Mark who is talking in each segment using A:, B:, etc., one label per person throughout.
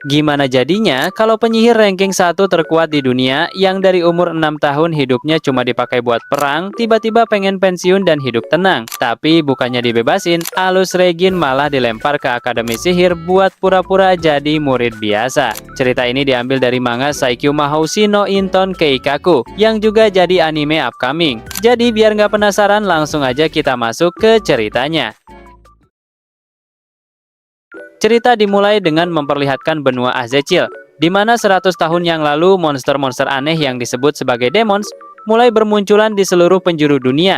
A: Gimana jadinya kalau penyihir ranking 1 terkuat di dunia yang dari umur 6 tahun hidupnya cuma dipakai buat perang, tiba-tiba pengen pensiun dan hidup tenang. Tapi bukannya dibebasin, Alus Regin malah dilempar ke Akademi Sihir buat pura-pura jadi murid biasa. Cerita ini diambil dari manga Saikyu Mahoushi no Inton Keikaku yang juga jadi anime upcoming. Jadi biar nggak penasaran, langsung aja kita masuk ke ceritanya. Cerita dimulai dengan memperlihatkan benua Azechil, di mana 100 tahun yang lalu monster-monster aneh yang disebut sebagai demons mulai bermunculan di seluruh penjuru dunia.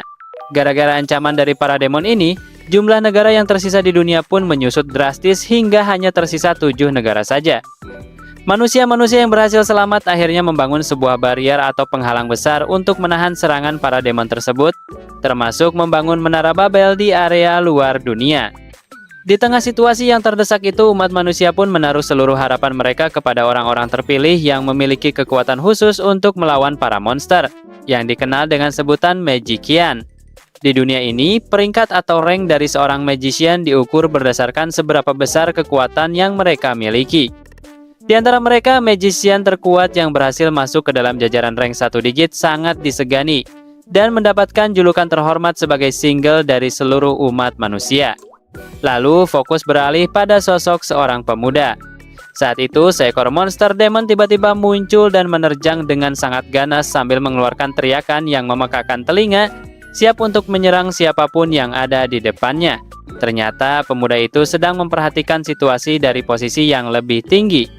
A: Gara-gara ancaman dari para demon ini, jumlah negara yang tersisa di dunia pun menyusut drastis hingga hanya tersisa 7 negara saja. Manusia-manusia yang berhasil selamat akhirnya membangun sebuah barrier atau penghalang besar untuk menahan serangan para demon tersebut, termasuk membangun Menara Babel di area luar dunia. Di tengah situasi yang terdesak itu, umat manusia pun menaruh seluruh harapan mereka kepada orang-orang terpilih yang memiliki kekuatan khusus untuk melawan para monster, yang dikenal dengan sebutan Magician. Di dunia ini, peringkat atau rank dari seorang Magician diukur berdasarkan seberapa besar kekuatan yang mereka miliki. Di antara mereka, Magician terkuat yang berhasil masuk ke dalam jajaran rank 1 digit sangat disegani, dan mendapatkan julukan terhormat sebagai single dari seluruh umat manusia. Lalu fokus beralih pada sosok seorang pemuda. Saat itu seekor monster demon tiba-tiba muncul dan menerjang dengan sangat ganas sambil mengeluarkan teriakan yang memekakan telinga, siap untuk menyerang siapapun yang ada di depannya. Ternyata pemuda itu sedang memperhatikan situasi dari posisi yang lebih tinggi.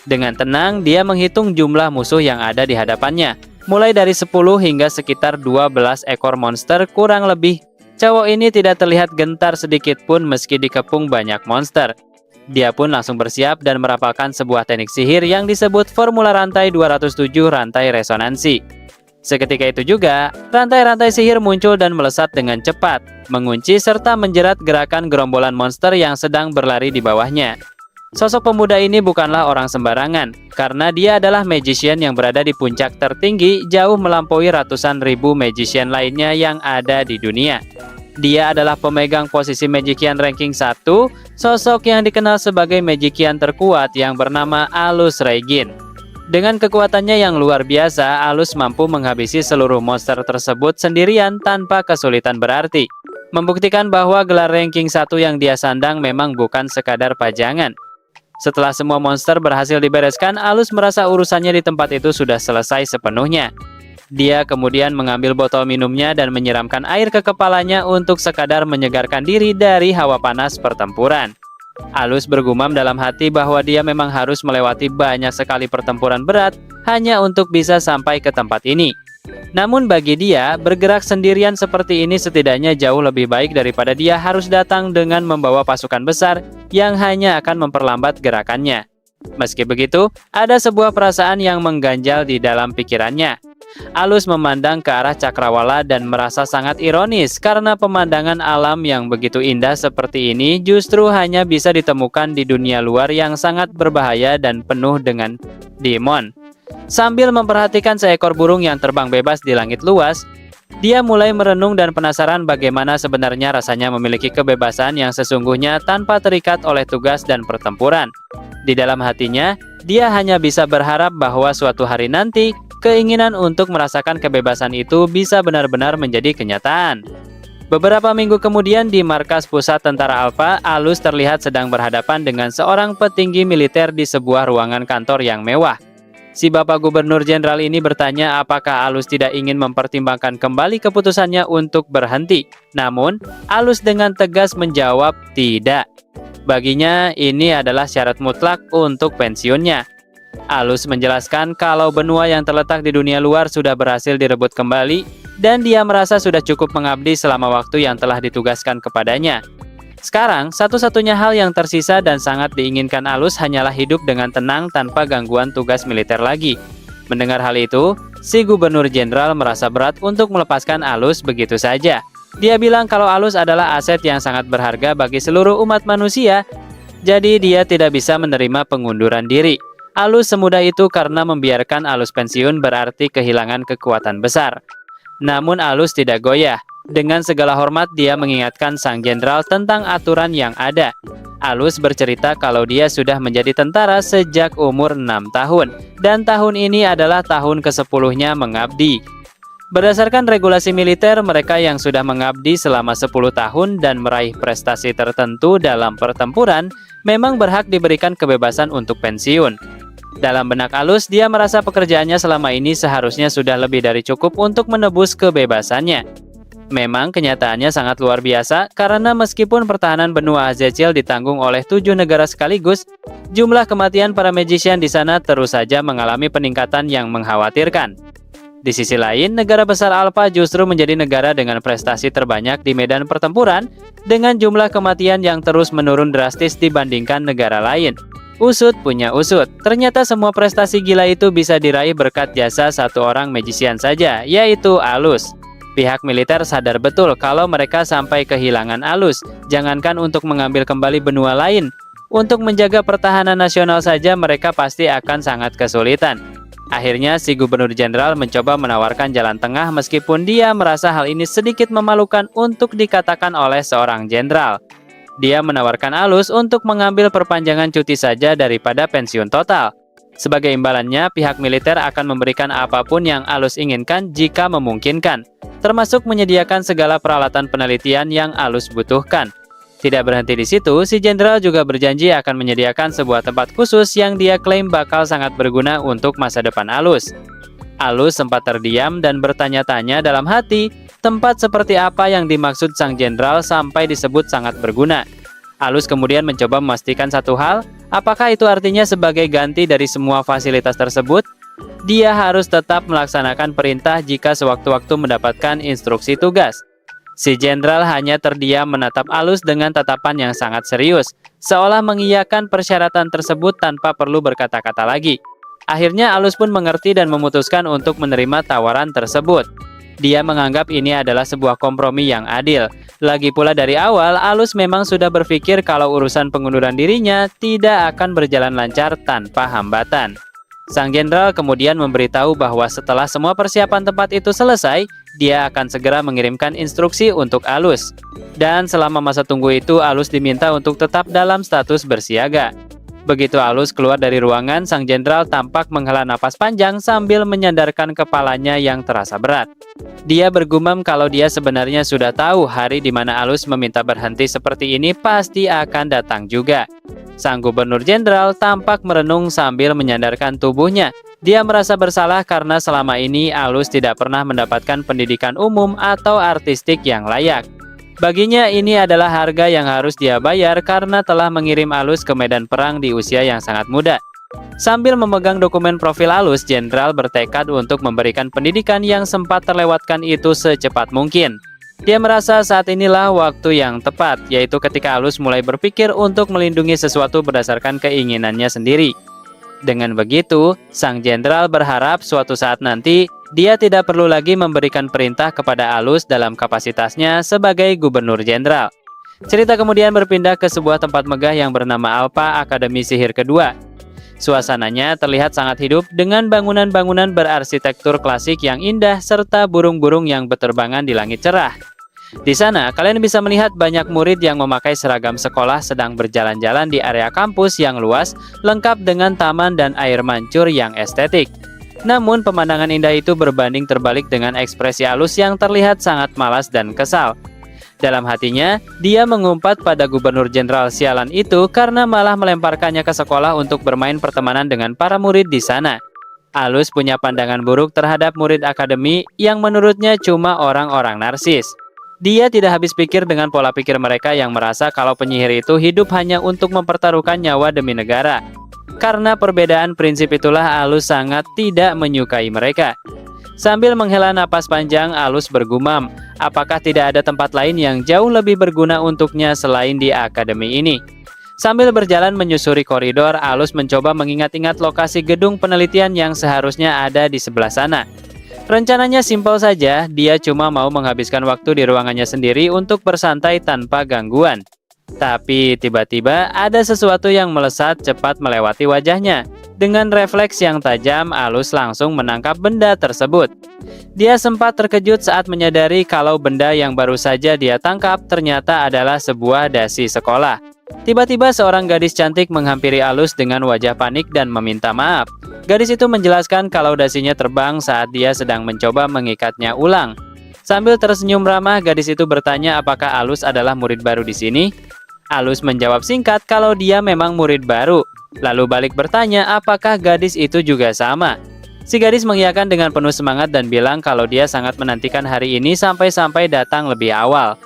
A: Dengan tenang dia menghitung jumlah musuh yang ada di hadapannya, mulai dari 10 hingga sekitar 12 ekor monster kurang lebih. Cowok ini tidak terlihat gentar sedikit pun meski dikepung banyak monster. Dia pun langsung bersiap dan merapalkan sebuah teknik sihir yang disebut Formula Rantai 207 Rantai Resonansi. Seketika itu juga, rantai-rantai sihir muncul dan melesat dengan cepat, mengunci serta menjerat gerakan gerombolan monster yang sedang berlari di bawahnya. Sosok pemuda ini bukanlah orang sembarangan, karena dia adalah magician yang berada di puncak tertinggi jauh melampaui ratusan ribu magician lainnya yang ada di dunia. Dia adalah pemegang posisi Magician ranking 1, sosok yang dikenal sebagai Magician terkuat yang bernama Alus Regin. Dengan kekuatannya yang luar biasa, Alus mampu menghabisi seluruh monster tersebut sendirian tanpa kesulitan berarti, membuktikan bahwa gelar ranking 1 yang dia sandang memang bukan sekadar pajangan. Setelah semua monster berhasil dibereskan, Alus merasa urusannya di tempat itu sudah selesai sepenuhnya. Dia kemudian mengambil botol minumnya dan menyiramkan air ke kepalanya untuk sekadar menyegarkan diri dari hawa panas pertempuran. Alus bergumam dalam hati bahwa dia memang harus melewati banyak sekali pertempuran berat hanya untuk bisa sampai ke tempat ini. Namun bagi dia, bergerak sendirian seperti ini setidaknya jauh lebih baik daripada dia harus datang dengan membawa pasukan besar yang hanya akan memperlambat gerakannya. Meski begitu, ada sebuah perasaan yang mengganjal di dalam pikirannya. Alus memandang ke arah cakrawala dan merasa sangat ironis karena pemandangan alam yang begitu indah seperti ini justru hanya bisa ditemukan di dunia luar yang sangat berbahaya dan penuh dengan demon. Sambil memperhatikan seekor burung yang terbang bebas di langit luas, dia mulai merenung dan penasaran bagaimana sebenarnya rasanya memiliki kebebasan yang sesungguhnya tanpa terikat oleh tugas dan pertempuran. Di dalam hatinya, dia hanya bisa berharap bahwa suatu hari nanti, keinginan untuk merasakan kebebasan itu bisa benar-benar menjadi kenyataan. Beberapa minggu kemudian di markas pusat tentara Alpha, Alus terlihat sedang berhadapan dengan seorang petinggi militer di sebuah ruangan kantor yang mewah. Si Bapak Gubernur Jenderal ini bertanya apakah Alus tidak ingin mempertimbangkan kembali keputusannya untuk berhenti. Namun, Alus dengan tegas menjawab tidak. Baginya, ini adalah syarat mutlak untuk pensiunnya. Alus menjelaskan kalau benua yang terletak di dunia luar sudah berhasil direbut kembali dan dia merasa sudah cukup mengabdi selama waktu yang telah ditugaskan kepadanya. Sekarang, satu-satunya hal yang tersisa dan sangat diinginkan Alus hanyalah hidup dengan tenang tanpa gangguan tugas militer lagi. Mendengar hal itu, si Gubernur Jenderal merasa berat untuk melepaskan Alus begitu saja. Dia bilang kalau Alus adalah aset yang sangat berharga bagi seluruh umat manusia, jadi dia tidak bisa menerima pengunduran diri. Alus semudah itu karena membiarkan Alus pensiun berarti kehilangan kekuatan besar. Namun Alus tidak goyah. Dengan segala hormat dia mengingatkan sang jenderal tentang aturan yang ada. Alus bercerita kalau dia sudah menjadi tentara sejak umur 6 tahun, dan tahun ini adalah tahun ke-10-nya mengabdi. Berdasarkan regulasi militer, mereka yang sudah mengabdi selama 10 tahun dan meraih prestasi tertentu dalam pertempuran memang berhak diberikan kebebasan untuk pensiun. Dalam benak Alus, dia merasa pekerjaannya selama ini seharusnya sudah lebih dari cukup untuk menebus kebebasannya. Memang kenyataannya sangat luar biasa karena meskipun pertahanan benua Azechil ditanggung oleh 7 negara sekaligus, jumlah kematian para magician di sana terus saja mengalami peningkatan yang mengkhawatirkan. Di sisi lain, negara besar Alpha justru menjadi negara dengan prestasi terbanyak di medan pertempuran dengan jumlah kematian yang terus menurun drastis dibandingkan negara lain. Usut punya usut, ternyata semua prestasi gila itu bisa diraih berkat jasa satu orang magician saja, yaitu Alus. Pihak militer sadar betul kalau mereka sampai kehilangan Alus, jangankan untuk mengambil kembali benua lain. Untuk menjaga pertahanan nasional saja mereka pasti akan sangat kesulitan. Akhirnya si gubernur jenderal mencoba menawarkan jalan tengah meskipun dia merasa hal ini sedikit memalukan untuk dikatakan oleh seorang jenderal. Dia menawarkan Alus untuk mengambil perpanjangan cuti saja daripada pensiun total. Sebagai imbalannya, pihak militer akan memberikan apapun yang Alus inginkan jika memungkinkan, termasuk menyediakan segala peralatan penelitian yang Alus butuhkan. Tidak berhenti di situ, si jenderal juga berjanji akan menyediakan sebuah tempat khusus yang dia klaim bakal sangat berguna untuk masa depan Alus. Alus sempat terdiam dan bertanya-tanya dalam hati, tempat seperti apa yang dimaksud sang jenderal sampai disebut sangat berguna. Alus kemudian mencoba memastikan satu hal, apakah itu artinya sebagai ganti dari semua fasilitas tersebut? Dia harus tetap melaksanakan perintah jika sewaktu-waktu mendapatkan instruksi tugas. Si jenderal hanya terdiam menatap Alus dengan tatapan yang sangat serius, seolah mengiyakan persyaratan tersebut tanpa perlu berkata-kata lagi. Akhirnya Alus pun mengerti dan memutuskan untuk menerima tawaran tersebut. Dia menganggap ini adalah sebuah kompromi yang adil. Lagi pula dari awal, Alus memang sudah berpikir kalau urusan pengunduran dirinya tidak akan berjalan lancar tanpa hambatan. Sang jenderal kemudian memberitahu bahwa setelah semua persiapan tempat itu selesai, dia akan segera mengirimkan instruksi untuk Alus. Dan selama masa tunggu itu, Alus diminta untuk tetap dalam status bersiaga. Begitu Alus keluar dari ruangan, sang jenderal tampak menghela napas panjang sambil menyandarkan kepalanya yang terasa berat. Dia bergumam kalau dia sebenarnya sudah tahu hari di mana Alus meminta berhenti seperti ini pasti akan datang juga. Sang gubernur jenderal tampak merenung sambil menyandarkan tubuhnya. Dia merasa bersalah karena selama ini Alus tidak pernah mendapatkan pendidikan umum atau artistik yang layak. Baginya ini adalah harga yang harus dia bayar karena telah mengirim Alus ke medan perang di usia yang sangat muda. Sambil memegang dokumen profil Alus, jenderal bertekad untuk memberikan pendidikan yang sempat terlewatkan itu secepat mungkin. Dia merasa saat inilah waktu yang tepat, yaitu ketika Alus mulai berpikir untuk melindungi sesuatu berdasarkan keinginannya sendiri. Dengan begitu, sang jenderal berharap suatu saat nanti dia tidak perlu lagi memberikan perintah kepada Alus dalam kapasitasnya sebagai gubernur jenderal. Cerita kemudian berpindah ke sebuah tempat megah yang bernama Alpha Akademi Sihir Kedua. Suasananya terlihat sangat hidup dengan bangunan-bangunan berarsitektur klasik yang indah serta burung-burung yang berterbangan di langit cerah. Di sana, kalian bisa melihat banyak murid yang memakai seragam sekolah sedang berjalan-jalan di area kampus yang luas, lengkap dengan taman dan air mancur yang estetik. Namun, pemandangan indah itu berbanding terbalik dengan ekspresi Alus yang terlihat sangat malas dan kesal. Dalam hatinya, dia mengumpat pada gubernur jenderal sialan itu karena malah melemparkannya ke sekolah untuk bermain pertemanan dengan para murid di sana. Alus punya pandangan buruk terhadap murid akademi yang menurutnya cuma orang-orang narsis. Dia tidak habis pikir dengan pola pikir mereka yang merasa kalau penyihir itu hidup hanya untuk mempertaruhkan nyawa demi negara. Karena perbedaan prinsip itulah Alus sangat tidak menyukai mereka. Sambil menghela napas panjang, Alus bergumam, apakah tidak ada tempat lain yang jauh lebih berguna untuknya selain di akademi ini? Sambil berjalan menyusuri koridor, Alus mencoba mengingat-ingat lokasi gedung penelitian yang seharusnya ada di sebelah sana. Rencananya simpel saja, dia cuma mau menghabiskan waktu di ruangannya sendiri untuk bersantai tanpa gangguan. Tapi tiba-tiba ada sesuatu yang melesat cepat melewati wajahnya. Dengan refleks yang tajam, Alus langsung menangkap benda tersebut. Dia sempat terkejut saat menyadari kalau benda yang baru saja dia tangkap ternyata adalah sebuah dasi sekolah. Tiba-tiba seorang gadis cantik menghampiri Alus dengan wajah panik dan meminta maaf. Gadis itu menjelaskan kalau dasinya terbang saat dia sedang mencoba mengikatnya ulang. Sambil tersenyum ramah, gadis itu bertanya apakah Alus adalah murid baru di sini. Alus menjawab singkat kalau dia memang murid baru. Lalu balik bertanya apakah gadis itu juga sama. Si gadis mengiyakan dengan penuh semangat dan bilang kalau dia sangat menantikan hari ini sampai-sampai datang lebih awal.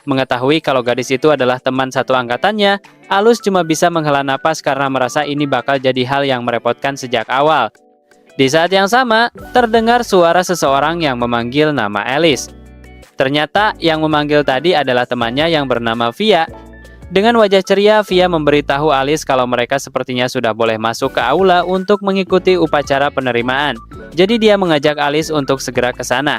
A: Mengetahui kalau gadis itu adalah teman satu angkatannya, Alus cuma bisa menghela napas karena merasa ini bakal jadi hal yang merepotkan sejak awal. Di saat yang sama, terdengar suara seseorang yang memanggil nama Alice. Ternyata yang memanggil tadi adalah temannya yang bernama Via. Dengan wajah ceria, Via memberitahu Alice kalau mereka sepertinya sudah boleh masuk ke aula untuk mengikuti upacara penerimaan. Jadi dia mengajak Alice untuk segera ke sana.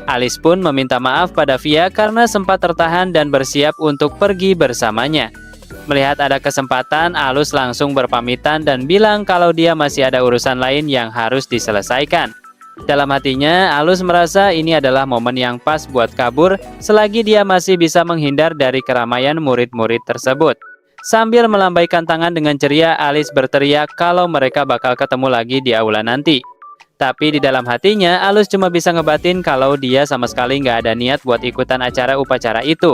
A: Alice pun meminta maaf pada Via karena sempat tertahan dan bersiap untuk pergi bersamanya. Melihat ada kesempatan, Alus langsung berpamitan dan bilang kalau dia masih ada urusan lain yang harus diselesaikan. Dalam hatinya, Alus merasa ini adalah momen yang pas buat kabur selagi dia masih bisa menghindar dari keramaian murid-murid tersebut. Sambil melambaikan tangan dengan ceria, Alice berteriak kalau mereka bakal ketemu lagi di aula nanti. Tapi di dalam hatinya, Alus cuma bisa ngebatin kalau dia sama sekali nggak ada niat buat ikutan acara upacara itu.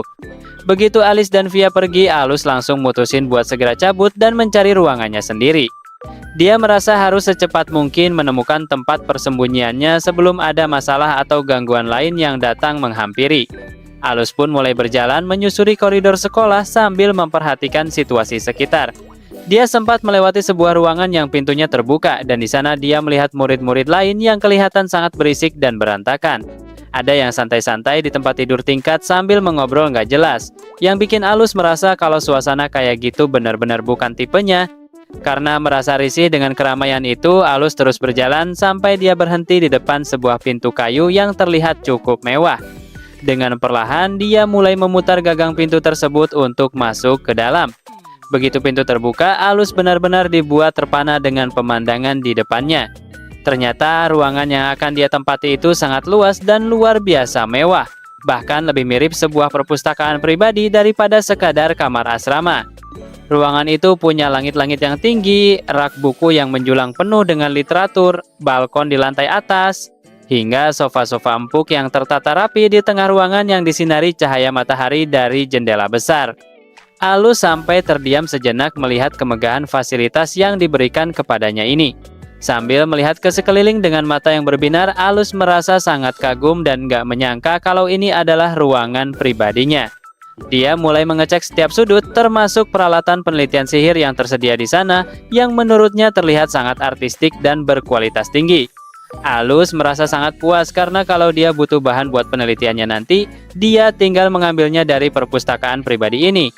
A: Begitu Alice dan Via pergi, Alus langsung mutusin buat segera cabut dan mencari ruangannya sendiri. Dia merasa harus secepat mungkin menemukan tempat persembunyiannya sebelum ada masalah atau gangguan lain yang datang menghampiri. Alus pun mulai berjalan menyusuri koridor sekolah sambil memperhatikan situasi sekitar. Dia sempat melewati sebuah ruangan yang pintunya terbuka dan di sana dia melihat murid-murid lain yang kelihatan sangat berisik dan berantakan. Ada yang santai-santai di tempat tidur tingkat sambil mengobrol nggak jelas, yang bikin Alus merasa kalau suasana kayak gitu benar-benar bukan tipenya. Karena merasa risih dengan keramaian itu, Alus terus berjalan sampai dia berhenti di depan sebuah pintu kayu yang terlihat cukup mewah. Dengan perlahan, dia mulai memutar gagang pintu tersebut untuk masuk ke dalam. Begitu pintu terbuka, Alus benar-benar dibuat terpana dengan pemandangan di depannya. Ternyata ruangan yang akan dia tempati itu sangat luas dan luar biasa mewah. Bahkan lebih mirip sebuah perpustakaan pribadi daripada sekadar kamar asrama. Ruangan itu punya langit-langit yang tinggi, rak buku yang menjulang penuh dengan literatur, balkon di lantai atas, hingga sofa-sofa empuk yang tertata rapi di tengah ruangan yang disinari cahaya matahari dari jendela besar. Alus sampai terdiam sejenak melihat kemegahan fasilitas yang diberikan kepadanya ini. Sambil melihat ke sekeliling dengan mata yang berbinar, Alus merasa sangat kagum dan gak menyangka kalau ini adalah ruangan pribadinya. Dia mulai mengecek setiap sudut, termasuk peralatan penelitian sihir yang tersedia di sana, yang menurutnya terlihat sangat artistik dan berkualitas tinggi. Alus merasa sangat puas karena kalau dia butuh bahan buat penelitiannya nanti, dia tinggal mengambilnya dari perpustakaan pribadi ini.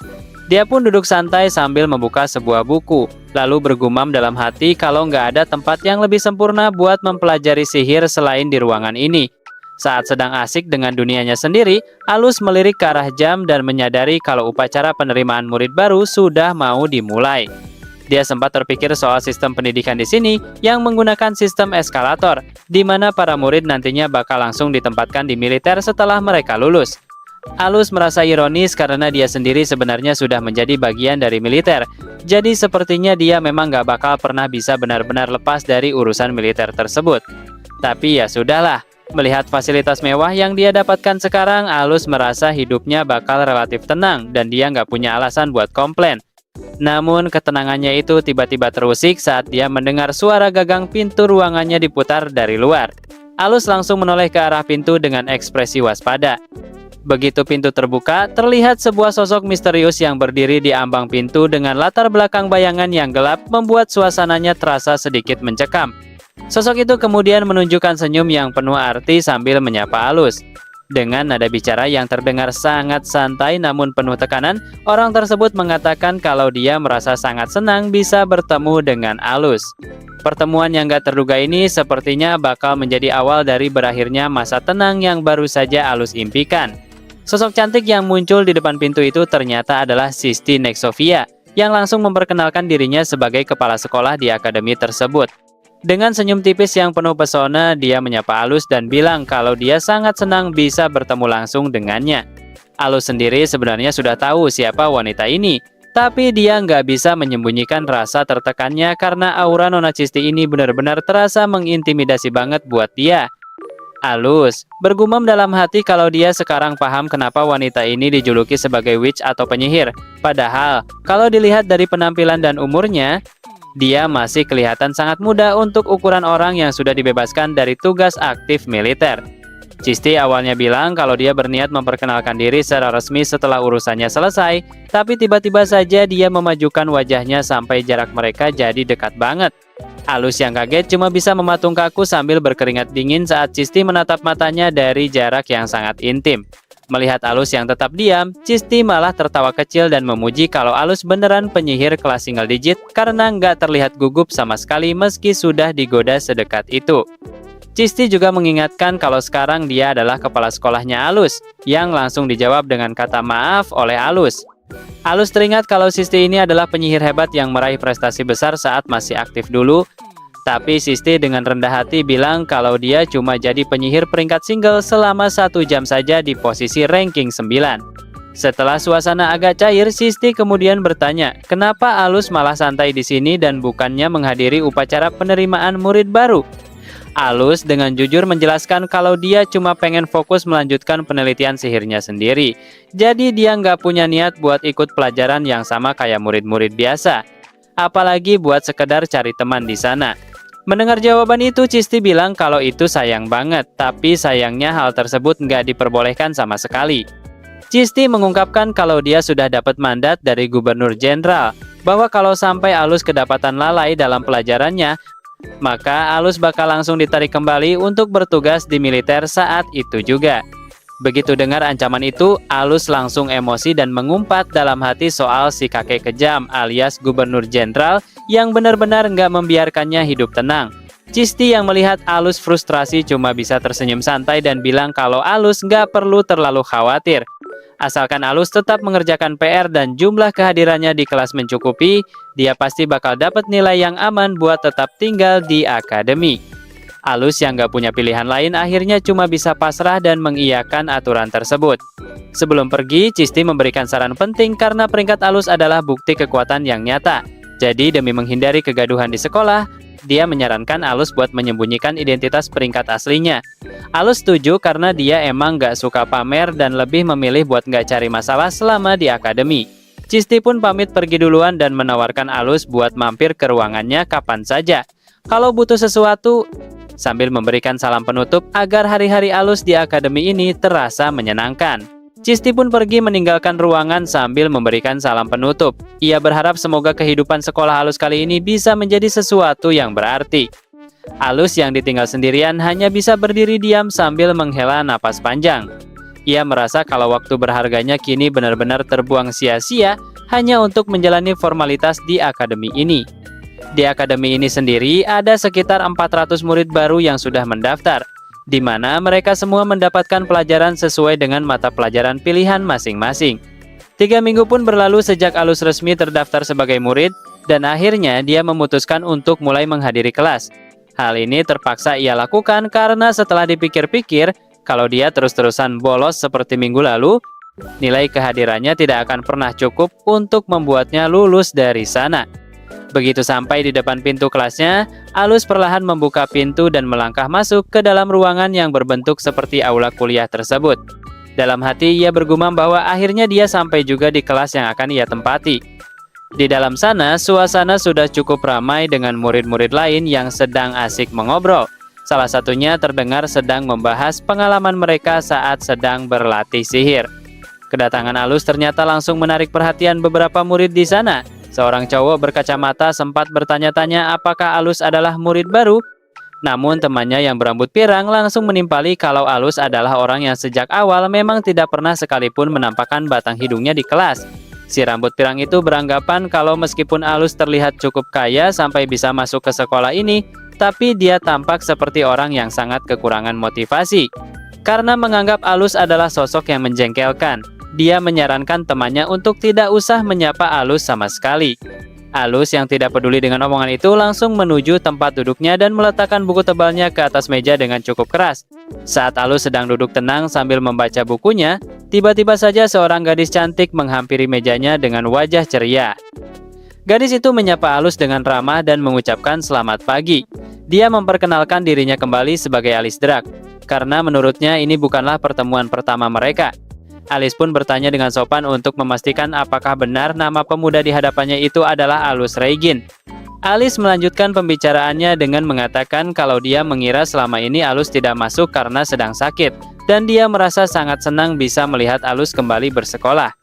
A: Dia pun duduk santai sambil membuka sebuah buku, lalu bergumam dalam hati kalau nggak ada tempat yang lebih sempurna buat mempelajari sihir selain di ruangan ini. Saat sedang asik dengan dunianya sendiri, Alus melirik ke arah jam dan menyadari kalau upacara penerimaan murid baru sudah mau dimulai. Dia sempat terpikir soal sistem pendidikan di sini yang menggunakan sistem eskalator, di mana para murid nantinya bakal langsung ditempatkan di militer setelah mereka lulus. Alus merasa ironis karena dia sendiri sebenarnya sudah menjadi bagian dari militer, jadi sepertinya dia memang gak bakal pernah bisa benar-benar lepas dari urusan militer tersebut. Tapi ya sudahlah. Melihat fasilitas mewah yang dia dapatkan sekarang, Alus merasa hidupnya bakal relatif tenang dan dia nggak punya alasan buat komplain. Namun ketenangannya itu tiba-tiba terusik saat dia mendengar suara gagang pintu ruangannya diputar dari luar. Alus langsung menoleh ke arah pintu dengan ekspresi waspada. Begitu pintu terbuka, terlihat sebuah sosok misterius yang berdiri di ambang pintu dengan latar belakang bayangan yang gelap membuat suasananya terasa sedikit mencekam. Sosok itu kemudian menunjukkan senyum yang penuh arti sambil menyapa Alus. Dengan nada bicara yang terdengar sangat santai namun penuh tekanan, orang tersebut mengatakan kalau dia merasa sangat senang bisa bertemu dengan Alus. Pertemuan yang gak terduga ini sepertinya bakal menjadi awal dari berakhirnya masa tenang yang baru saja Alus impikan. Sosok cantik yang muncul di depan pintu itu ternyata adalah Sisti Nexovia, yang langsung memperkenalkan dirinya sebagai kepala sekolah di akademi tersebut. Dengan senyum tipis yang penuh pesona, dia menyapa Alus dan bilang kalau dia sangat senang bisa bertemu langsung dengannya. Alus sendiri sebenarnya sudah tahu siapa wanita ini, tapi dia nggak bisa menyembunyikan rasa tertekannya karena aura Nona Cisti ini benar-benar terasa mengintimidasi banget buat dia. Alus bergumam dalam hati kalau dia sekarang paham kenapa wanita ini dijuluki sebagai witch atau penyihir. Padahal, kalau dilihat dari penampilan dan umurnya, dia masih kelihatan sangat muda untuk ukuran orang yang sudah dibebaskan dari tugas aktif militer. Cisti awalnya bilang kalau dia berniat memperkenalkan diri secara resmi setelah urusannya selesai, tapi tiba-tiba saja dia memajukan wajahnya sampai jarak mereka jadi dekat banget. Alus yang kaget cuma bisa mematung kaku sambil berkeringat dingin saat Cisti menatap matanya dari jarak yang sangat intim. Melihat Alus yang tetap diam, Cisti malah tertawa kecil dan memuji kalau Alus beneran penyihir kelas single digit karena nggak terlihat gugup sama sekali meski sudah digoda sedekat itu. Cisti juga mengingatkan kalau sekarang dia adalah kepala sekolahnya Alus, yang langsung dijawab dengan kata maaf oleh Alus. Alus teringat kalau Cisti ini adalah penyihir hebat yang meraih prestasi besar saat masih aktif dulu, tapi Cisti dengan rendah hati bilang kalau dia cuma jadi penyihir peringkat single selama 1 jam saja di posisi ranking 9. Setelah suasana agak cair, Cisti kemudian bertanya, kenapa Alus malah santai di sini dan bukannya menghadiri upacara penerimaan murid baru? Alus dengan jujur menjelaskan kalau dia cuma pengen fokus melanjutkan penelitian sihirnya sendiri. Jadi dia nggak punya niat buat ikut pelajaran yang sama kayak murid-murid biasa. Apalagi buat sekedar cari teman di sana. Mendengar jawaban itu, Cisti bilang kalau itu sayang banget, tapi sayangnya hal tersebut nggak diperbolehkan sama sekali. Cisti mengungkapkan kalau dia sudah dapat mandat dari Gubernur Jenderal, bahwa kalau sampai Alus kedapatan lalai dalam pelajarannya, maka Alus bakal langsung ditarik kembali untuk bertugas di militer saat itu juga. Begitu dengar ancaman itu, Alus langsung emosi dan mengumpat dalam hati soal si kakek kejam alias Gubernur Jenderal yang benar-benar nggak membiarkannya hidup tenang. Cisti yang melihat Alus frustrasi cuma bisa tersenyum santai dan bilang kalau Alus nggak perlu terlalu khawatir. Asalkan Alus tetap mengerjakan PR dan jumlah kehadirannya di kelas mencukupi, dia pasti bakal dapat nilai yang aman buat tetap tinggal di akademi. Alus yang nggak punya pilihan lain akhirnya cuma bisa pasrah dan mengiyakan aturan tersebut. Sebelum pergi, Cisti memberikan saran penting karena peringkat Alus adalah bukti kekuatan yang nyata. Jadi demi menghindari kegaduhan di sekolah, dia menyarankan Alus buat menyembunyikan identitas peringkat aslinya. Alus setuju karena dia emang nggak suka pamer dan lebih memilih buat nggak cari masalah selama di akademi. Cisti pun pamit pergi duluan dan menawarkan Alus buat mampir ke ruangannya kapan saja kalau butuh sesuatu, sambil memberikan salam penutup agar hari-hari Alus di akademi ini terasa menyenangkan. Cisti pun pergi meninggalkan ruangan sambil memberikan salam penutup. Ia berharap semoga kehidupan sekolah Alus kali ini bisa menjadi sesuatu yang berarti. Alus yang ditinggal sendirian hanya bisa berdiri diam sambil menghela napas panjang. Ia merasa kalau waktu berharganya kini benar-benar terbuang sia-sia hanya untuk menjalani formalitas di akademi ini. Di akademi ini sendiri ada sekitar 400 murid baru yang sudah mendaftar, di mana mereka semua mendapatkan pelajaran sesuai dengan mata pelajaran pilihan masing-masing. 3 minggu pun berlalu sejak Alus resmi terdaftar sebagai murid, dan akhirnya dia memutuskan untuk mulai menghadiri kelas. Hal ini terpaksa ia lakukan karena setelah dipikir-pikir, kalau dia terus-terusan bolos seperti minggu lalu, nilai kehadirannya tidak akan pernah cukup untuk membuatnya lulus dari sana. Begitu sampai di depan pintu kelasnya, Alus perlahan membuka pintu dan melangkah masuk ke dalam ruangan yang berbentuk seperti aula kuliah tersebut. Dalam hati ia bergumam bahwa akhirnya dia sampai juga di kelas yang akan ia tempati. Di dalam sana, suasana sudah cukup ramai dengan murid-murid lain yang sedang asik mengobrol. Salah satunya terdengar sedang membahas pengalaman mereka saat sedang berlatih sihir. Kedatangan Alus ternyata langsung menarik perhatian beberapa murid di sana. Seorang cowok berkacamata sempat bertanya-tanya apakah Alus adalah murid baru. Namun temannya yang berambut pirang langsung menimpali kalau Alus adalah orang yang sejak awal memang tidak pernah sekalipun menampakkan batang hidungnya di kelas. Si rambut pirang itu beranggapan kalau meskipun Alus terlihat cukup kaya sampai bisa masuk ke sekolah ini, tapi dia tampak seperti orang yang sangat kekurangan motivasi. Karena menganggap Alus adalah sosok yang menjengkelkan, dia menyarankan temannya untuk tidak usah menyapa Alus sama sekali. Alus yang tidak peduli dengan omongan itu langsung menuju tempat duduknya dan meletakkan buku tebalnya ke atas meja dengan cukup keras. Saat Alus sedang duduk tenang sambil membaca bukunya, tiba-tiba saja seorang gadis cantik menghampiri mejanya dengan wajah ceria. Gadis itu menyapa Alus dengan ramah dan mengucapkan selamat pagi. Dia memperkenalkan dirinya kembali sebagai Alice Drak, karena menurutnya ini bukanlah pertemuan pertama mereka. Alice pun bertanya dengan sopan untuk memastikan apakah benar nama pemuda di hadapannya itu adalah Alus Reigin. Alice melanjutkan pembicaraannya dengan mengatakan kalau dia mengira selama ini Alus tidak masuk karena sedang sakit, dan dia merasa sangat senang bisa melihat Alus kembali bersekolah.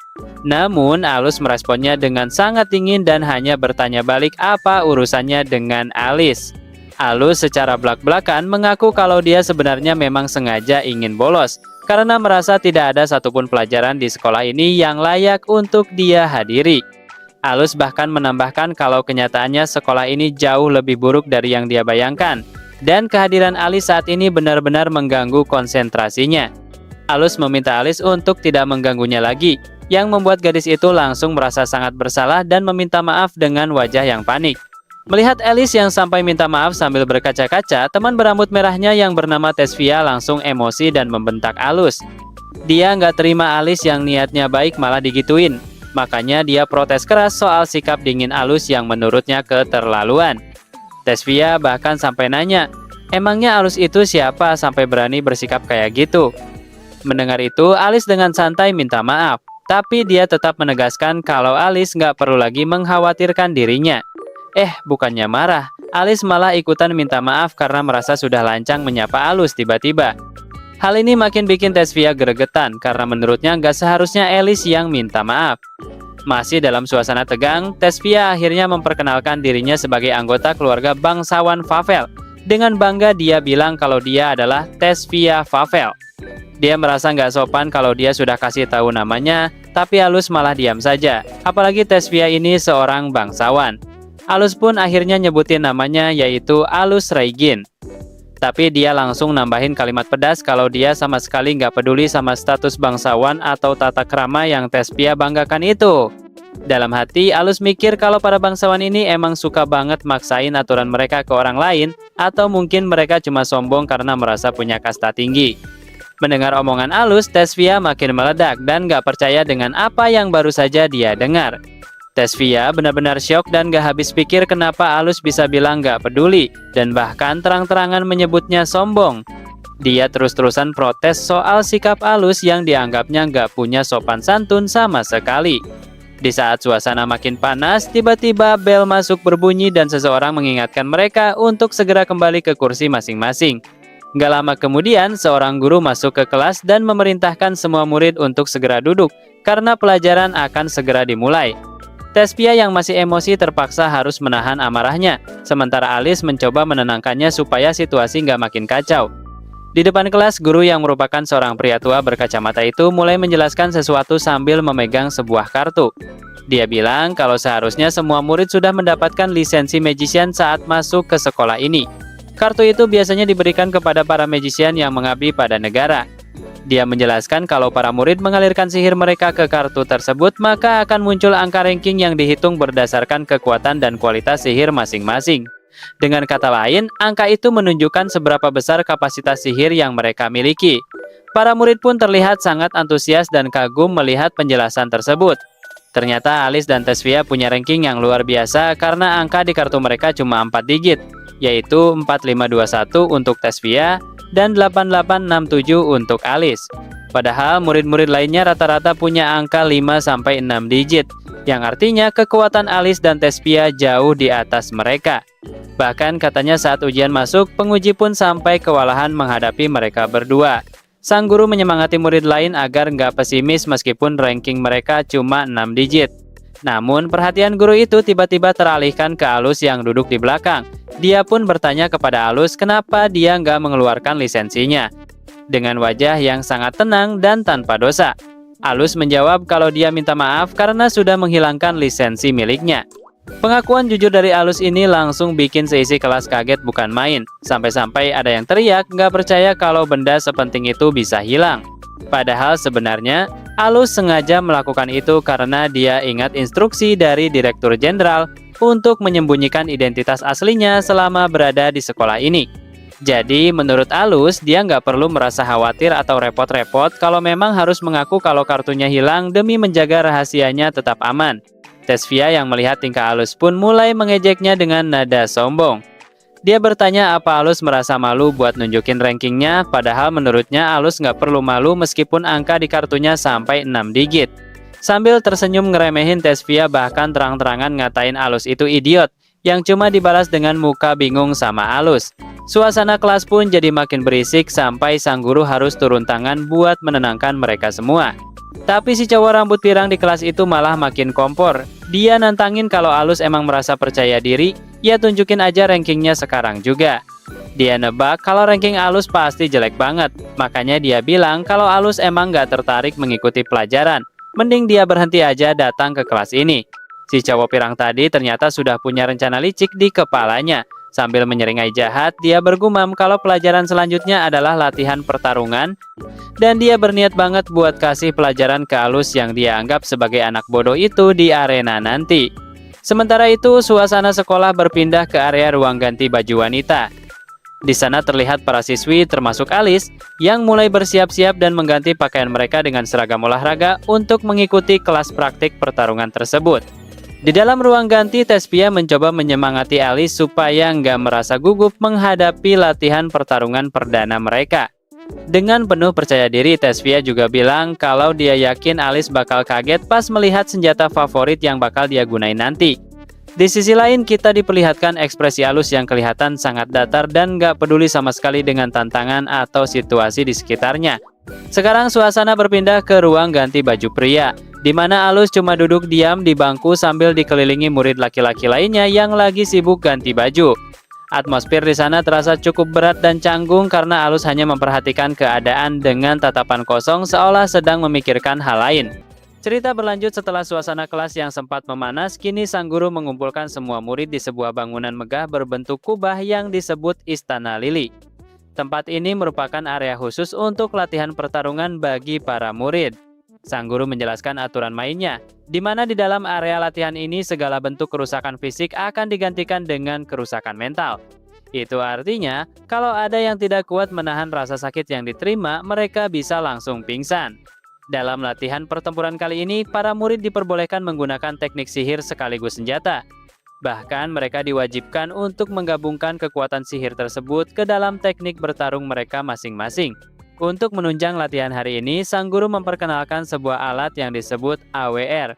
A: Namun, Alus meresponnya dengan sangat dingin dan hanya bertanya balik apa urusannya dengan Alice. Alus secara belak-belakan mengaku kalau dia sebenarnya memang sengaja ingin bolos, karena merasa tidak ada satupun pelajaran di sekolah ini yang layak untuk dia hadiri. Alus bahkan menambahkan kalau kenyataannya sekolah ini jauh lebih buruk dari yang dia bayangkan, dan kehadiran Alice saat ini benar-benar mengganggu konsentrasinya. Alus meminta Alice untuk tidak mengganggunya lagi, yang membuat gadis itu langsung merasa sangat bersalah dan meminta maaf dengan wajah yang panik. Melihat Alice yang sampai minta maaf sambil berkaca-kaca, teman berambut merahnya yang bernama Tesvia langsung emosi dan membentak Alus. Dia nggak terima Alice yang niatnya baik malah digituin. Makanya dia protes keras soal sikap dingin Alus yang menurutnya keterlaluan. Tesvia bahkan sampai nanya, emangnya Alus itu siapa sampai berani bersikap kayak gitu? Mendengar itu, Alice dengan santai minta maaf. Tapi dia tetap menegaskan kalau Alice nggak perlu lagi mengkhawatirkan dirinya. Bukannya marah, Alice malah ikutan minta maaf karena merasa sudah lancang menyapa Alus tiba-tiba. Hal ini makin bikin Tesvia gregetan karena menurutnya nggak seharusnya Alice yang minta maaf. Masih dalam suasana tegang, Tesvia akhirnya memperkenalkan dirinya sebagai anggota keluarga bangsawan Favel. Dengan bangga dia bilang kalau dia adalah Tesvia Favel. Dia merasa nggak sopan kalau dia sudah kasih tahu namanya, tapi Alus malah diam saja. Apalagi Tesvia ini seorang bangsawan. Alus pun akhirnya nyebutin namanya yaitu Alus Reigin. Tapi dia langsung nambahin kalimat pedas kalau dia sama sekali nggak peduli sama status bangsawan atau tata krama yang Tesvia banggakan itu. Dalam hati, Alus mikir kalau para bangsawan ini emang suka banget maksain aturan mereka ke orang lain, atau mungkin mereka cuma sombong karena merasa punya kasta tinggi. Mendengar omongan Alus, Tesvia makin meledak dan nggak percaya dengan apa yang baru saja dia dengar. Tesvia benar-benar syok dan gak habis pikir kenapa Alus bisa bilang gak peduli, dan bahkan terang-terangan menyebutnya sombong. Dia terus-terusan protes soal sikap Alus yang dianggapnya gak punya sopan santun sama sekali. Di saat suasana makin panas, tiba-tiba bel masuk berbunyi dan seseorang mengingatkan mereka untuk segera kembali ke kursi masing-masing. Gak lama kemudian, seorang guru masuk ke kelas dan memerintahkan semua murid untuk segera duduk, karena pelajaran akan segera dimulai. Tesvia yang masih emosi terpaksa harus menahan amarahnya, sementara Alice mencoba menenangkannya supaya situasi nggak makin kacau. Di depan kelas, guru yang merupakan seorang pria tua berkacamata itu mulai menjelaskan sesuatu sambil memegang sebuah kartu. Dia bilang kalau seharusnya semua murid sudah mendapatkan lisensi magician saat masuk ke sekolah ini. Kartu itu biasanya diberikan kepada para magician yang mengabdi pada negara. Dia menjelaskan kalau para murid mengalirkan sihir mereka ke kartu tersebut, maka akan muncul angka ranking yang dihitung berdasarkan kekuatan dan kualitas sihir masing-masing. Dengan kata lain, angka itu menunjukkan seberapa besar kapasitas sihir yang mereka miliki. Para murid pun terlihat sangat antusias dan kagum melihat penjelasan tersebut. Ternyata Alice dan Tesvia punya ranking yang luar biasa karena angka di kartu mereka cuma 4 digit, yaitu 4521 untuk Tesvia dan 8867 untuk Alice. Padahal murid-murid lainnya rata-rata punya angka 5-6 digit, yang artinya kekuatan Alice dan Tesvia jauh di atas mereka. Bahkan katanya saat ujian masuk, penguji pun sampai kewalahan menghadapi mereka berdua. Sang guru menyemangati murid lain agar nggak pesimis meskipun ranking mereka cuma 6 digit. Namun perhatian guru itu tiba-tiba teralihkan ke Alus yang duduk di belakang. Dia pun bertanya kepada Alus kenapa dia nggak mengeluarkan lisensinya. Dengan wajah yang sangat tenang dan tanpa dosa, Alus menjawab kalau dia minta maaf karena sudah menghilangkan lisensi miliknya. Pengakuan jujur dari Alus ini langsung bikin seisi kelas kaget bukan main. Sampai-sampai ada yang teriak nggak percaya kalau benda sepenting itu bisa hilang. Padahal sebenarnya Alus sengaja melakukan itu karena dia ingat instruksi dari Direktur Jenderal untuk menyembunyikan identitas aslinya selama berada di sekolah ini. Jadi, menurut Alus, dia nggak perlu merasa khawatir atau repot-repot kalau memang harus mengaku kalau kartunya hilang demi menjaga rahasianya tetap aman. Tesvia yang melihat tingkah Alus pun mulai mengejeknya dengan nada sombong. Dia bertanya apa Alus merasa malu buat nunjukin rankingnya, padahal menurutnya Alus nggak perlu malu meskipun angka di kartunya sampai 6 digit. Sambil tersenyum ngeremehin Tesvia bahkan terang-terangan ngatain Alus itu idiot, yang cuma dibalas dengan muka bingung sama Alus. Suasana kelas pun jadi makin berisik sampai sang guru harus turun tangan buat menenangkan mereka semua. Tapi si cowok rambut pirang di kelas itu malah makin kompor. Dia nantangin kalau Alus emang merasa percaya diri, ya tunjukin aja rankingnya sekarang juga. Dia nebak kalau ranking Alus pasti jelek banget, makanya dia bilang kalau Alus emang gak tertarik mengikuti pelajaran. Mending dia berhenti aja datang ke kelas ini. Si cowok pirang tadi ternyata sudah punya rencana licik di kepalanya. Sambil menyeringai jahat, dia bergumam kalau pelajaran selanjutnya adalah latihan pertarungan dan dia berniat banget buat kasih pelajaran ke Alus yang dia anggap sebagai anak bodoh itu di arena nanti. Sementara itu, suasana sekolah berpindah ke area ruang ganti baju wanita. Di sana terlihat para siswi termasuk Alice yang mulai bersiap-siap dan mengganti pakaian mereka dengan seragam olahraga untuk mengikuti kelas praktik pertarungan tersebut. Di dalam ruang ganti, Tesvia mencoba menyemangati Alice supaya nggak merasa gugup menghadapi latihan pertarungan perdana mereka. Dengan penuh percaya diri, Tesvia juga bilang kalau dia yakin Alice bakal kaget pas melihat senjata favorit yang bakal dia gunain nanti. Di sisi lain, kita diperlihatkan ekspresi Alice yang kelihatan sangat datar dan nggak peduli sama sekali dengan tantangan atau situasi di sekitarnya. Sekarang suasana berpindah ke ruang ganti baju pria, di mana Alus cuma duduk diam di bangku sambil dikelilingi murid laki-laki lainnya yang lagi sibuk ganti baju. Atmosfer di sana terasa cukup berat dan canggung karena Alus hanya memperhatikan keadaan dengan tatapan kosong seolah sedang memikirkan hal lain. Cerita berlanjut setelah suasana kelas yang sempat memanas, kini sang guru mengumpulkan semua murid di sebuah bangunan megah berbentuk kubah yang disebut Istana Lili. Tempat ini merupakan area khusus untuk latihan pertarungan bagi para murid. Sang guru menjelaskan aturan mainnya, di mana di dalam area latihan ini segala bentuk kerusakan fisik akan digantikan dengan kerusakan mental. Itu artinya, kalau ada yang tidak kuat menahan rasa sakit yang diterima, mereka bisa langsung pingsan. Dalam latihan pertempuran kali ini, para murid diperbolehkan menggunakan teknik sihir sekaligus senjata. Bahkan mereka diwajibkan untuk menggabungkan kekuatan sihir tersebut ke dalam teknik bertarung mereka masing-masing. Untuk menunjang latihan hari ini, sang guru memperkenalkan sebuah alat yang disebut AWR.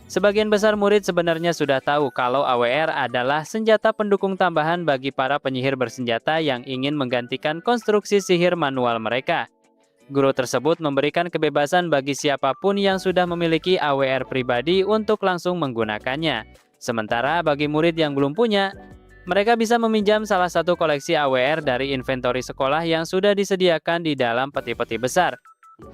A: Sebagian besar murid sebenarnya sudah tahu kalau AWR adalah senjata pendukung tambahan bagi para penyihir bersenjata yang ingin menggantikan konstruksi sihir manual mereka. Guru tersebut memberikan kebebasan bagi siapapun yang sudah memiliki AWR pribadi untuk langsung menggunakannya. Sementara bagi murid yang belum punya, mereka bisa meminjam salah satu koleksi AWR dari inventory sekolah yang sudah disediakan di dalam peti-peti besar.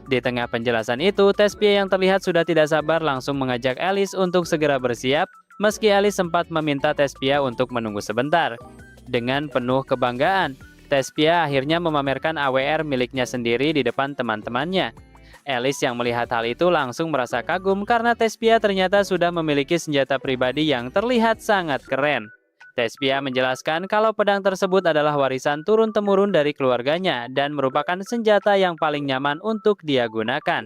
A: Di tengah penjelasan itu, Tesvia yang terlihat sudah tidak sabar langsung mengajak Alice untuk segera bersiap, meski Alice sempat meminta Tesvia untuk menunggu sebentar. Dengan penuh kebanggaan, Tesvia akhirnya memamerkan AWR miliknya sendiri di depan teman-temannya. Alice yang melihat hal itu langsung merasa kagum karena Tesvia ternyata sudah memiliki senjata pribadi yang terlihat sangat keren. Tesvia menjelaskan kalau pedang tersebut adalah warisan turun-temurun dari keluarganya dan merupakan senjata yang paling nyaman untuk dia gunakan.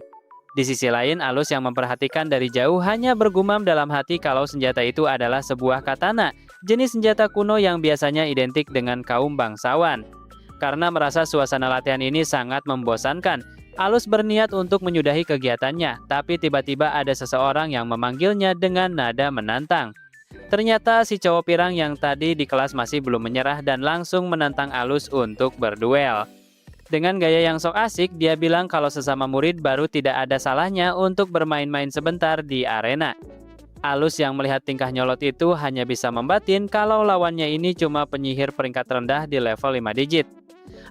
A: Di sisi lain, Alus yang memperhatikan dari jauh hanya bergumam dalam hati kalau senjata itu adalah sebuah katana, jenis senjata kuno yang biasanya identik dengan kaum bangsawan. Karena merasa suasana latihan ini sangat membosankan, Alus berniat untuk menyudahi kegiatannya, tapi tiba-tiba ada seseorang yang memanggilnya dengan nada menantang. Ternyata si cowok pirang yang tadi di kelas masih belum menyerah dan langsung menantang Alus untuk berduel. Dengan gaya yang sok asik, dia bilang kalau sesama murid baru tidak ada salahnya untuk bermain-main sebentar di arena. Alus yang melihat tingkah nyolot itu hanya bisa membatin kalau lawannya ini cuma penyihir peringkat rendah di level 5 digit.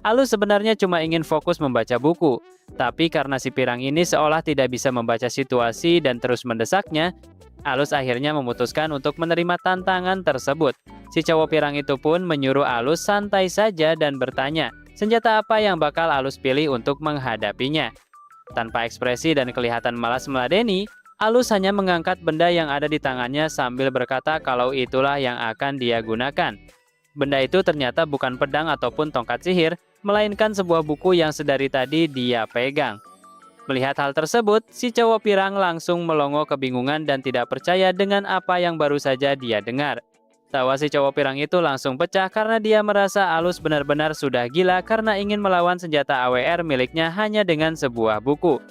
A: Alus sebenarnya cuma ingin fokus membaca buku, tapi karena si pirang ini seolah tidak bisa membaca situasi dan terus mendesaknya, Alus akhirnya memutuskan untuk menerima tantangan tersebut. Si cowok pirang itu pun menyuruh Alus santai saja dan bertanya, senjata apa yang bakal Alus pilih untuk menghadapinya. Tanpa ekspresi dan kelihatan malas meladeni, Alus hanya mengangkat benda yang ada di tangannya sambil berkata kalau itulah yang akan dia gunakan. Benda itu ternyata bukan pedang ataupun tongkat sihir, melainkan sebuah buku yang sedari tadi dia pegang. Melihat hal tersebut, si cowok pirang langsung melongo kebingungan dan tidak percaya dengan apa yang baru saja dia dengar. Tawa si cowok pirang itu langsung pecah karena dia merasa Alus benar-benar sudah gila karena ingin melawan senjata AWR miliknya hanya dengan sebuah buku.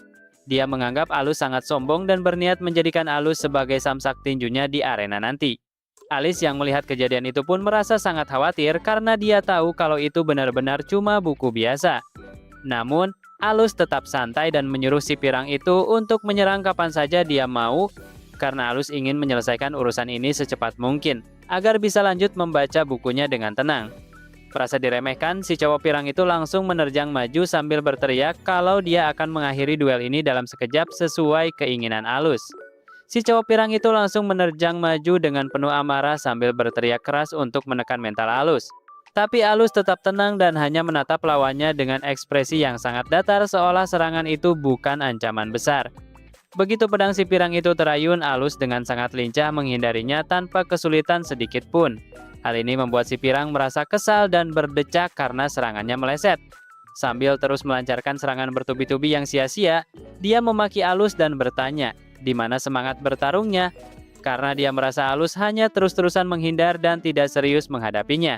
A: Dia menganggap Alus sangat sombong dan berniat menjadikan Alus sebagai samsak tinjunya di arena nanti. Alice yang melihat kejadian itu pun merasa sangat khawatir karena dia tahu kalau itu benar-benar cuma buku biasa. Namun, Alus tetap santai dan menyuruh si pirang itu untuk menyerang kapan saja dia mau karena Alus ingin menyelesaikan urusan ini secepat mungkin agar bisa lanjut membaca bukunya dengan tenang. Merasa diremehkan, si cowok pirang itu langsung menerjang maju sambil berteriak kalau dia akan mengakhiri duel ini dalam sekejap sesuai keinginan Alus. Si cowok pirang itu langsung menerjang maju dengan penuh amarah sambil berteriak keras untuk menekan mental Alus. Tapi Alus tetap tenang dan hanya menatap lawannya dengan ekspresi yang sangat datar seolah serangan itu bukan ancaman besar. Begitu pedang si pirang itu terayun, Alus dengan sangat lincah menghindarinya tanpa kesulitan sedikit pun. Hal ini membuat si pirang merasa kesal dan berdecak karena serangannya meleset. Sambil terus melancarkan serangan bertubi-tubi yang sia-sia, dia memaki Alus dan bertanya, di mana semangat bertarungnya? Karena dia merasa Alus hanya terus-terusan menghindar dan tidak serius menghadapinya.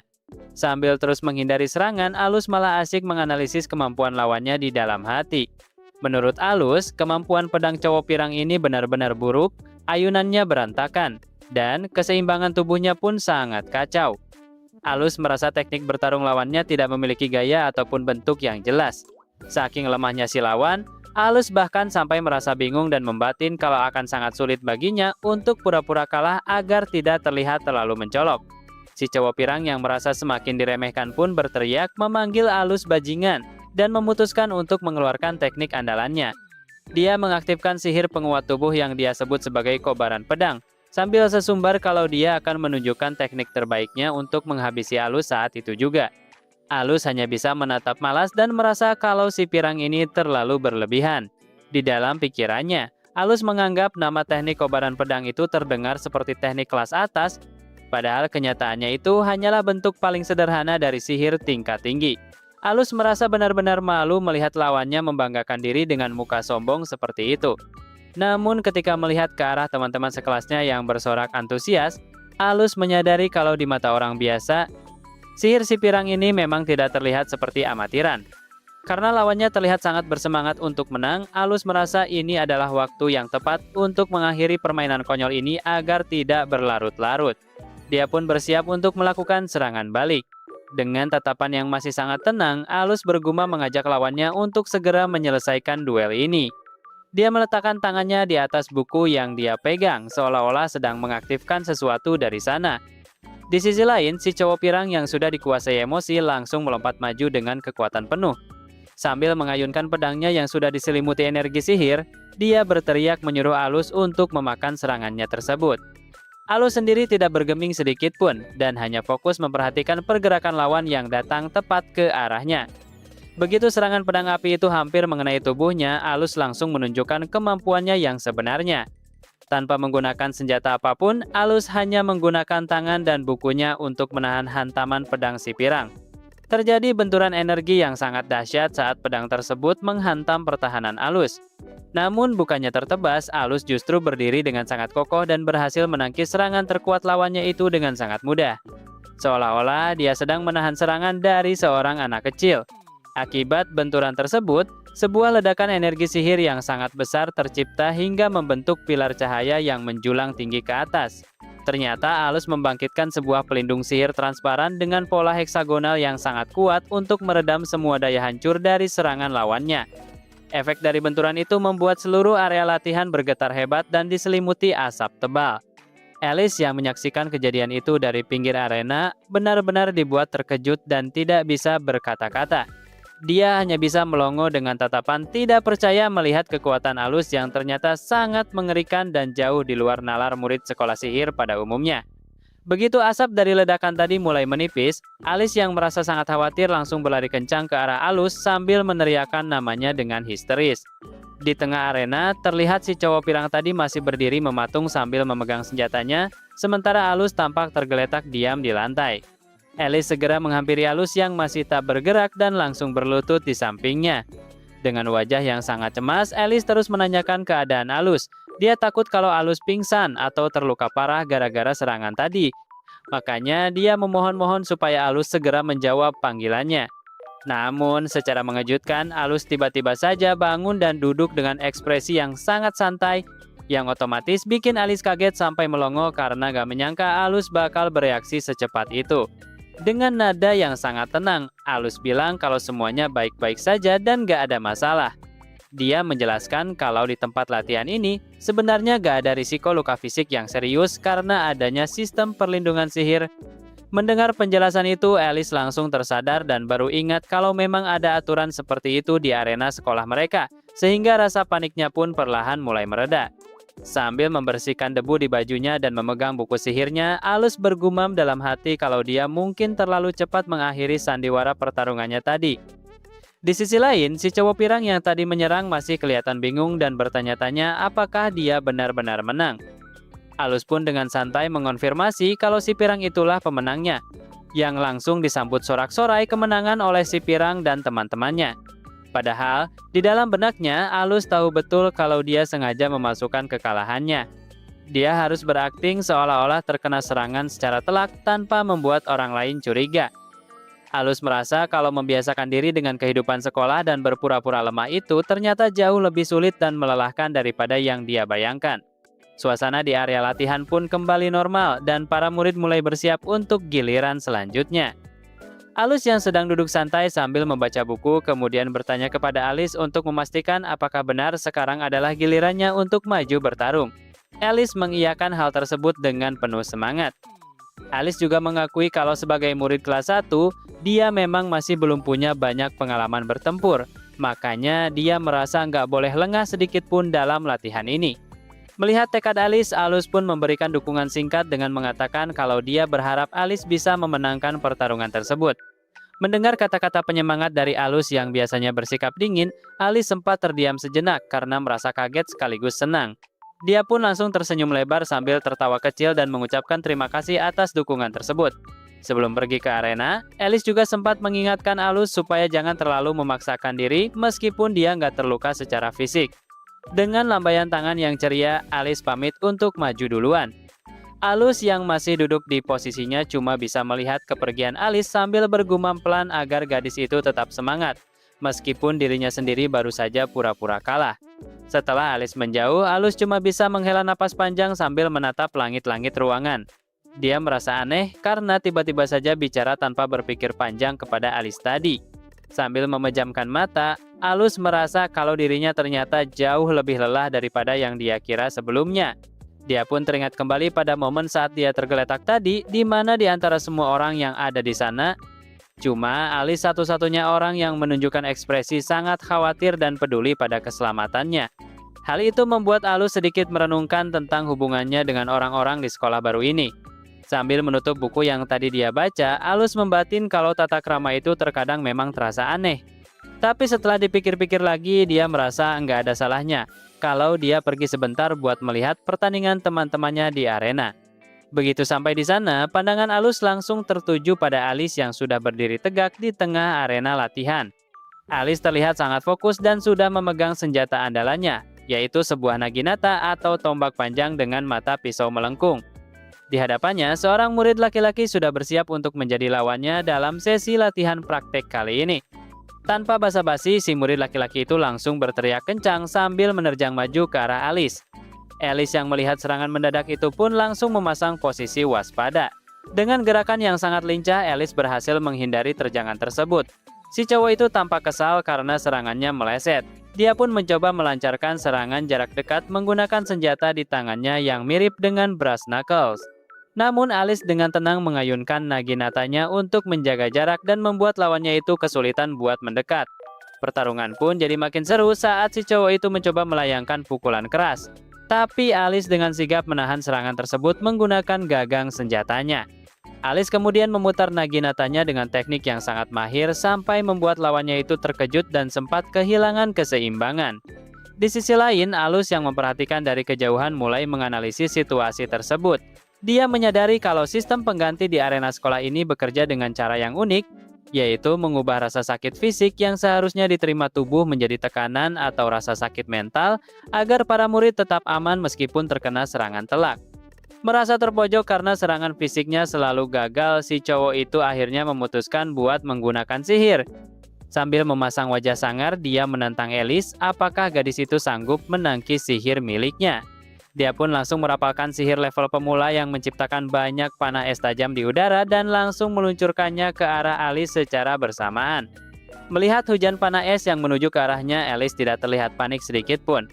A: Sambil terus menghindari serangan, Alus malah asyik menganalisis kemampuan lawannya di dalam hati. Menurut Alus, kemampuan pedang cowok pirang ini benar-benar buruk, ayunannya berantakan, dan keseimbangan tubuhnya pun sangat kacau. Alus merasa teknik bertarung lawannya tidak memiliki gaya ataupun bentuk yang jelas. Saking lemahnya si lawan, Alus bahkan sampai merasa bingung dan membatin kalau akan sangat sulit baginya untuk pura-pura kalah agar tidak terlihat terlalu mencolok. Si cowok pirang yang merasa semakin diremehkan pun berteriak memanggil Alus bajingan dan memutuskan untuk mengeluarkan teknik andalannya. Dia mengaktifkan sihir penguat tubuh yang dia sebut sebagai kobaran pedang, sambil sesumbar kalau dia akan menunjukkan teknik terbaiknya untuk menghabisi Alus saat itu juga. Alus hanya bisa menatap malas dan merasa kalau si pirang ini terlalu berlebihan. Di dalam pikirannya, Alus menganggap nama teknik kobaran pedang itu terdengar seperti teknik kelas atas, padahal kenyataannya itu hanyalah bentuk paling sederhana dari sihir tingkat tinggi. Alus merasa benar-benar malu melihat lawannya membanggakan diri dengan muka sombong seperti itu. Namun ketika melihat ke arah teman-teman sekelasnya yang bersorak antusias, Alus menyadari kalau di mata orang biasa, sihir si pirang ini memang tidak terlihat seperti amatiran. Karena lawannya terlihat sangat bersemangat untuk menang, Alus merasa ini adalah waktu yang tepat untuk mengakhiri permainan konyol ini agar tidak berlarut-larut. Dia pun bersiap untuk melakukan serangan balik. Dengan tatapan yang masih sangat tenang, Alus bergumam mengajak lawannya untuk segera menyelesaikan duel ini. Dia meletakkan tangannya di atas buku yang dia pegang, seolah-olah sedang mengaktifkan sesuatu dari sana. Di sisi lain, si cowok pirang yang sudah dikuasai emosi langsung melompat maju dengan kekuatan penuh. Sambil mengayunkan pedangnya yang sudah diselimuti energi sihir, dia berteriak menyuruh Alus untuk memakan serangannya tersebut. Alus sendiri tidak bergeming sedikit pun, dan hanya fokus memperhatikan pergerakan lawan yang datang tepat ke arahnya. Begitu serangan pedang api itu hampir mengenai tubuhnya, Alus langsung menunjukkan kemampuannya yang sebenarnya. Tanpa menggunakan senjata apapun, Alus hanya menggunakan tangan dan bukunya untuk menahan hantaman pedang si pirang. Terjadi benturan energi yang sangat dahsyat saat pedang tersebut menghantam pertahanan Alus. Namun bukannya tertebas, Alus justru berdiri dengan sangat kokoh dan berhasil menangkis serangan terkuat lawannya itu dengan sangat mudah. Seolah-olah dia sedang menahan serangan dari seorang anak kecil. Akibat benturan tersebut, sebuah ledakan energi sihir yang sangat besar tercipta hingga membentuk pilar cahaya yang menjulang tinggi ke atas. Ternyata Alus membangkitkan sebuah pelindung sihir transparan dengan pola heksagonal yang sangat kuat untuk meredam semua daya hancur dari serangan lawannya. Efek dari benturan itu membuat seluruh area latihan bergetar hebat dan diselimuti asap tebal. Alice yang menyaksikan kejadian itu dari pinggir arena benar-benar dibuat terkejut dan tidak bisa berkata-kata. Dia hanya bisa melongo dengan tatapan tidak percaya melihat kekuatan Alus yang ternyata sangat mengerikan dan jauh di luar nalar murid sekolah sihir pada umumnya. Begitu asap dari ledakan tadi mulai menipis, Alice yang merasa sangat khawatir langsung berlari kencang ke arah Alus sambil meneriakkan namanya dengan histeris. Di tengah arena, terlihat si cowok pirang tadi masih berdiri mematung sambil memegang senjatanya, sementara Alus tampak tergeletak diam di lantai. Alice segera menghampiri Alus yang masih tak bergerak dan langsung berlutut di sampingnya. Dengan wajah yang sangat cemas, Alice terus menanyakan keadaan Alus. Dia takut kalau Alus pingsan atau terluka parah gara-gara serangan tadi. Makanya dia memohon-mohon supaya Alus segera menjawab panggilannya. Namun, secara mengejutkan, Alus tiba-tiba saja bangun dan duduk dengan ekspresi yang sangat santai, yang otomatis bikin Alice kaget sampai melongo karena gak menyangka Alus bakal bereaksi secepat itu. Dengan nada yang sangat tenang, Alus bilang kalau semuanya baik-baik saja dan gak ada masalah. Dia menjelaskan kalau di tempat latihan ini, sebenarnya gak ada risiko luka fisik yang serius karena adanya sistem perlindungan sihir. Mendengar penjelasan itu, Alice langsung tersadar dan baru ingat kalau memang ada aturan seperti itu di arena sekolah mereka, sehingga rasa paniknya pun perlahan mulai mereda. Sambil membersihkan debu di bajunya dan memegang buku sihirnya, Alice bergumam dalam hati kalau dia mungkin terlalu cepat mengakhiri sandiwara pertarungannya tadi. Di sisi lain, si cowok pirang yang tadi menyerang masih kelihatan bingung dan bertanya-tanya apakah dia benar-benar menang. Alus pun dengan santai mengonfirmasi kalau si pirang itulah pemenangnya, yang langsung disambut sorak-sorai kemenangan oleh si pirang dan teman-temannya. Padahal, di dalam benaknya, Alus tahu betul kalau dia sengaja memasukkan kekalahannya. Dia harus berakting seolah-olah terkena serangan secara telak tanpa membuat orang lain curiga. Alus merasa kalau membiasakan diri dengan kehidupan sekolah dan berpura-pura lemah itu ternyata jauh lebih sulit dan melelahkan daripada yang dia bayangkan. Suasana di area latihan pun kembali normal dan para murid mulai bersiap untuk giliran selanjutnya. Alus yang sedang duduk santai sambil membaca buku kemudian bertanya kepada Alice untuk memastikan apakah benar sekarang adalah gilirannya untuk maju bertarung. Alice mengiyakan hal tersebut dengan penuh semangat. Alice juga mengakui kalau sebagai murid kelas 1, dia memang masih belum punya banyak pengalaman bertempur. Makanya dia merasa nggak boleh lengah sedikit pun dalam latihan ini. Melihat tekad Alice, Alus pun memberikan dukungan singkat dengan mengatakan kalau dia berharap Alice bisa memenangkan pertarungan tersebut. Mendengar kata-kata penyemangat dari Alus yang biasanya bersikap dingin, Alice sempat terdiam sejenak karena merasa kaget sekaligus senang. Dia pun langsung tersenyum lebar sambil tertawa kecil dan mengucapkan terima kasih atas dukungan tersebut. Sebelum pergi ke arena, Alice juga sempat mengingatkan Alus supaya jangan terlalu memaksakan diri meskipun dia nggak terluka secara fisik. Dengan lambaian tangan yang ceria, Alice pamit untuk maju duluan. Alus yang masih duduk di posisinya cuma bisa melihat kepergian Alice sambil bergumam pelan agar gadis itu tetap semangat, meskipun dirinya sendiri baru saja pura-pura kalah. Setelah Alice menjauh, Alus cuma bisa menghela napas panjang sambil menatap langit-langit ruangan. Dia merasa aneh karena tiba-tiba saja bicara tanpa berpikir panjang kepada Alice tadi. Sambil memejamkan mata, Alus merasa kalau dirinya ternyata jauh lebih lelah daripada yang dia kira sebelumnya. Dia pun teringat kembali pada momen saat dia tergeletak tadi, di mana di antara semua orang yang ada di sana, cuma Alice satu-satunya orang yang menunjukkan ekspresi sangat khawatir dan peduli pada keselamatannya. Hal itu membuat Alus sedikit merenungkan tentang hubungannya dengan orang-orang di sekolah baru ini. Sambil menutup buku yang tadi dia baca, Alus membatin kalau tata krama itu terkadang memang terasa aneh. Tapi setelah dipikir-pikir lagi, dia merasa nggak ada salahnya kalau dia pergi sebentar buat melihat pertandingan teman-temannya di arena. Begitu sampai di sana, pandangan Alus langsung tertuju pada Alice yang sudah berdiri tegak di tengah arena latihan. Alice terlihat sangat fokus dan sudah memegang senjata andalannya, yaitu sebuah naginata atau tombak panjang dengan mata pisau melengkung. Di hadapannya, seorang murid laki-laki sudah bersiap untuk menjadi lawannya dalam sesi latihan praktek kali ini. Tanpa basa-basi, si murid laki-laki itu langsung berteriak kencang sambil menerjang maju ke arah Alice. Alice yang melihat serangan mendadak itu pun langsung memasang posisi waspada. Dengan gerakan yang sangat lincah, Alice berhasil menghindari terjangan tersebut. Si cowok itu tampak kesal karena serangannya meleset. Dia pun mencoba melancarkan serangan jarak dekat menggunakan senjata di tangannya yang mirip dengan brass knuckles. Namun Alice dengan tenang mengayunkan naginatanya untuk menjaga jarak dan membuat lawannya itu kesulitan buat mendekat. Pertarungan pun jadi makin seru saat si cowok itu mencoba melayangkan pukulan keras. Tapi Alice dengan sigap menahan serangan tersebut menggunakan gagang senjatanya. Alice kemudian memutar naginatanya dengan teknik yang sangat mahir sampai membuat lawannya itu terkejut dan sempat kehilangan keseimbangan. Di sisi lain, Alus yang memperhatikan dari kejauhan mulai menganalisis situasi tersebut. Dia menyadari kalau sistem pengganti di arena sekolah ini bekerja dengan cara yang unik, yaitu mengubah rasa sakit fisik yang seharusnya diterima tubuh menjadi tekanan atau rasa sakit mental agar para murid tetap aman meskipun terkena serangan telak. Merasa terpojok karena serangan fisiknya selalu gagal, si cowok itu akhirnya memutuskan buat menggunakan sihir. Sambil memasang wajah sangar, dia menantang Alice apakah gadis itu sanggup menangkis sihir miliknya. Dia pun langsung merapalkan sihir level pemula yang menciptakan banyak panah es tajam di udara dan langsung meluncurkannya ke arah Alice secara bersamaan. Melihat hujan panah es yang menuju ke arahnya, Alice tidak terlihat panik sedikit pun.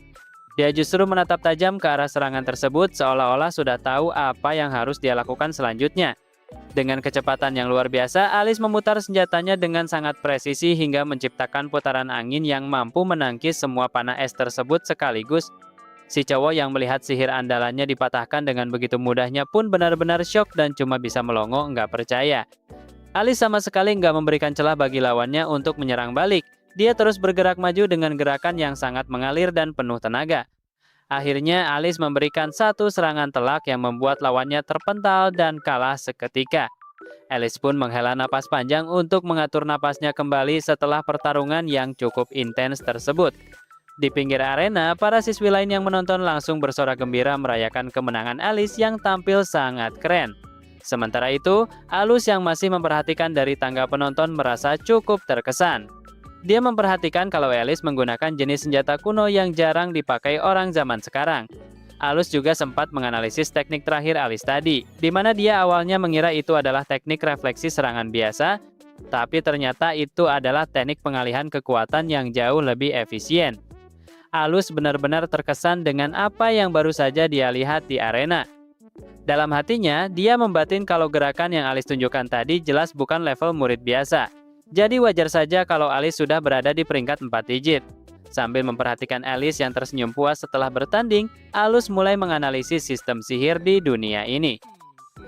A: Dia justru menatap tajam ke arah serangan tersebut seolah-olah sudah tahu apa yang harus dia lakukan selanjutnya. Dengan kecepatan yang luar biasa, Alice memutar senjatanya dengan sangat presisi hingga menciptakan putaran angin yang mampu menangkis semua panah es tersebut sekaligus. Si cowok yang melihat sihir andalannya dipatahkan dengan begitu mudahnya pun benar-benar syok dan cuma bisa melongo nggak percaya. Alice sama sekali nggak memberikan celah bagi lawannya untuk menyerang balik. Dia terus bergerak maju dengan gerakan yang sangat mengalir dan penuh tenaga. Akhirnya Alice memberikan satu serangan telak yang membuat lawannya terpental dan kalah seketika. Alice pun menghela napas panjang untuk mengatur napasnya kembali setelah pertarungan yang cukup intens tersebut. Di pinggir arena, para siswi lain yang menonton langsung bersorak gembira merayakan kemenangan Alice yang tampil sangat keren. Sementara itu, Alus yang masih memperhatikan dari tangga penonton merasa cukup terkesan. Dia memperhatikan kalau Alice menggunakan jenis senjata kuno yang jarang dipakai orang zaman sekarang. Alus juga sempat menganalisis teknik terakhir Alice tadi, di mana dia awalnya mengira itu adalah teknik refleksi serangan biasa, tapi ternyata itu adalah teknik pengalihan kekuatan yang jauh lebih efisien. Alus benar-benar terkesan dengan apa yang baru saja dia lihat di arena. Dalam hatinya, dia membatin kalau gerakan yang Alice tunjukkan tadi jelas bukan level murid biasa. Jadi wajar saja kalau Alice sudah berada di peringkat 4 digit. Sambil memperhatikan Alice yang tersenyum puas setelah bertanding, Alus mulai menganalisis sistem sihir di dunia ini.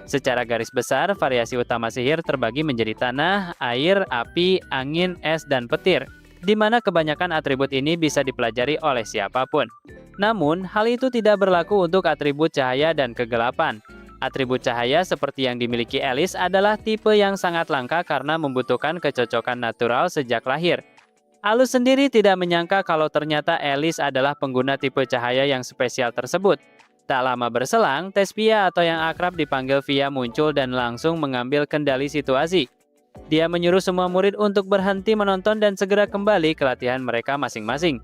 A: Secara garis besar, variasi utama sihir terbagi menjadi tanah, air, api, angin, es, dan petir, di mana kebanyakan atribut ini bisa dipelajari oleh siapapun. Namun, hal itu tidak berlaku untuk atribut cahaya dan kegelapan. Atribut cahaya seperti yang dimiliki Alice adalah tipe yang sangat langka karena membutuhkan kecocokan natural sejak lahir. Alus sendiri tidak menyangka kalau ternyata Alice adalah pengguna tipe cahaya yang spesial tersebut. Tak lama berselang, Thespia atau yang akrab dipanggil Via muncul dan langsung mengambil kendali situasi. Dia menyuruh semua murid untuk berhenti menonton dan segera kembali ke latihan mereka masing-masing.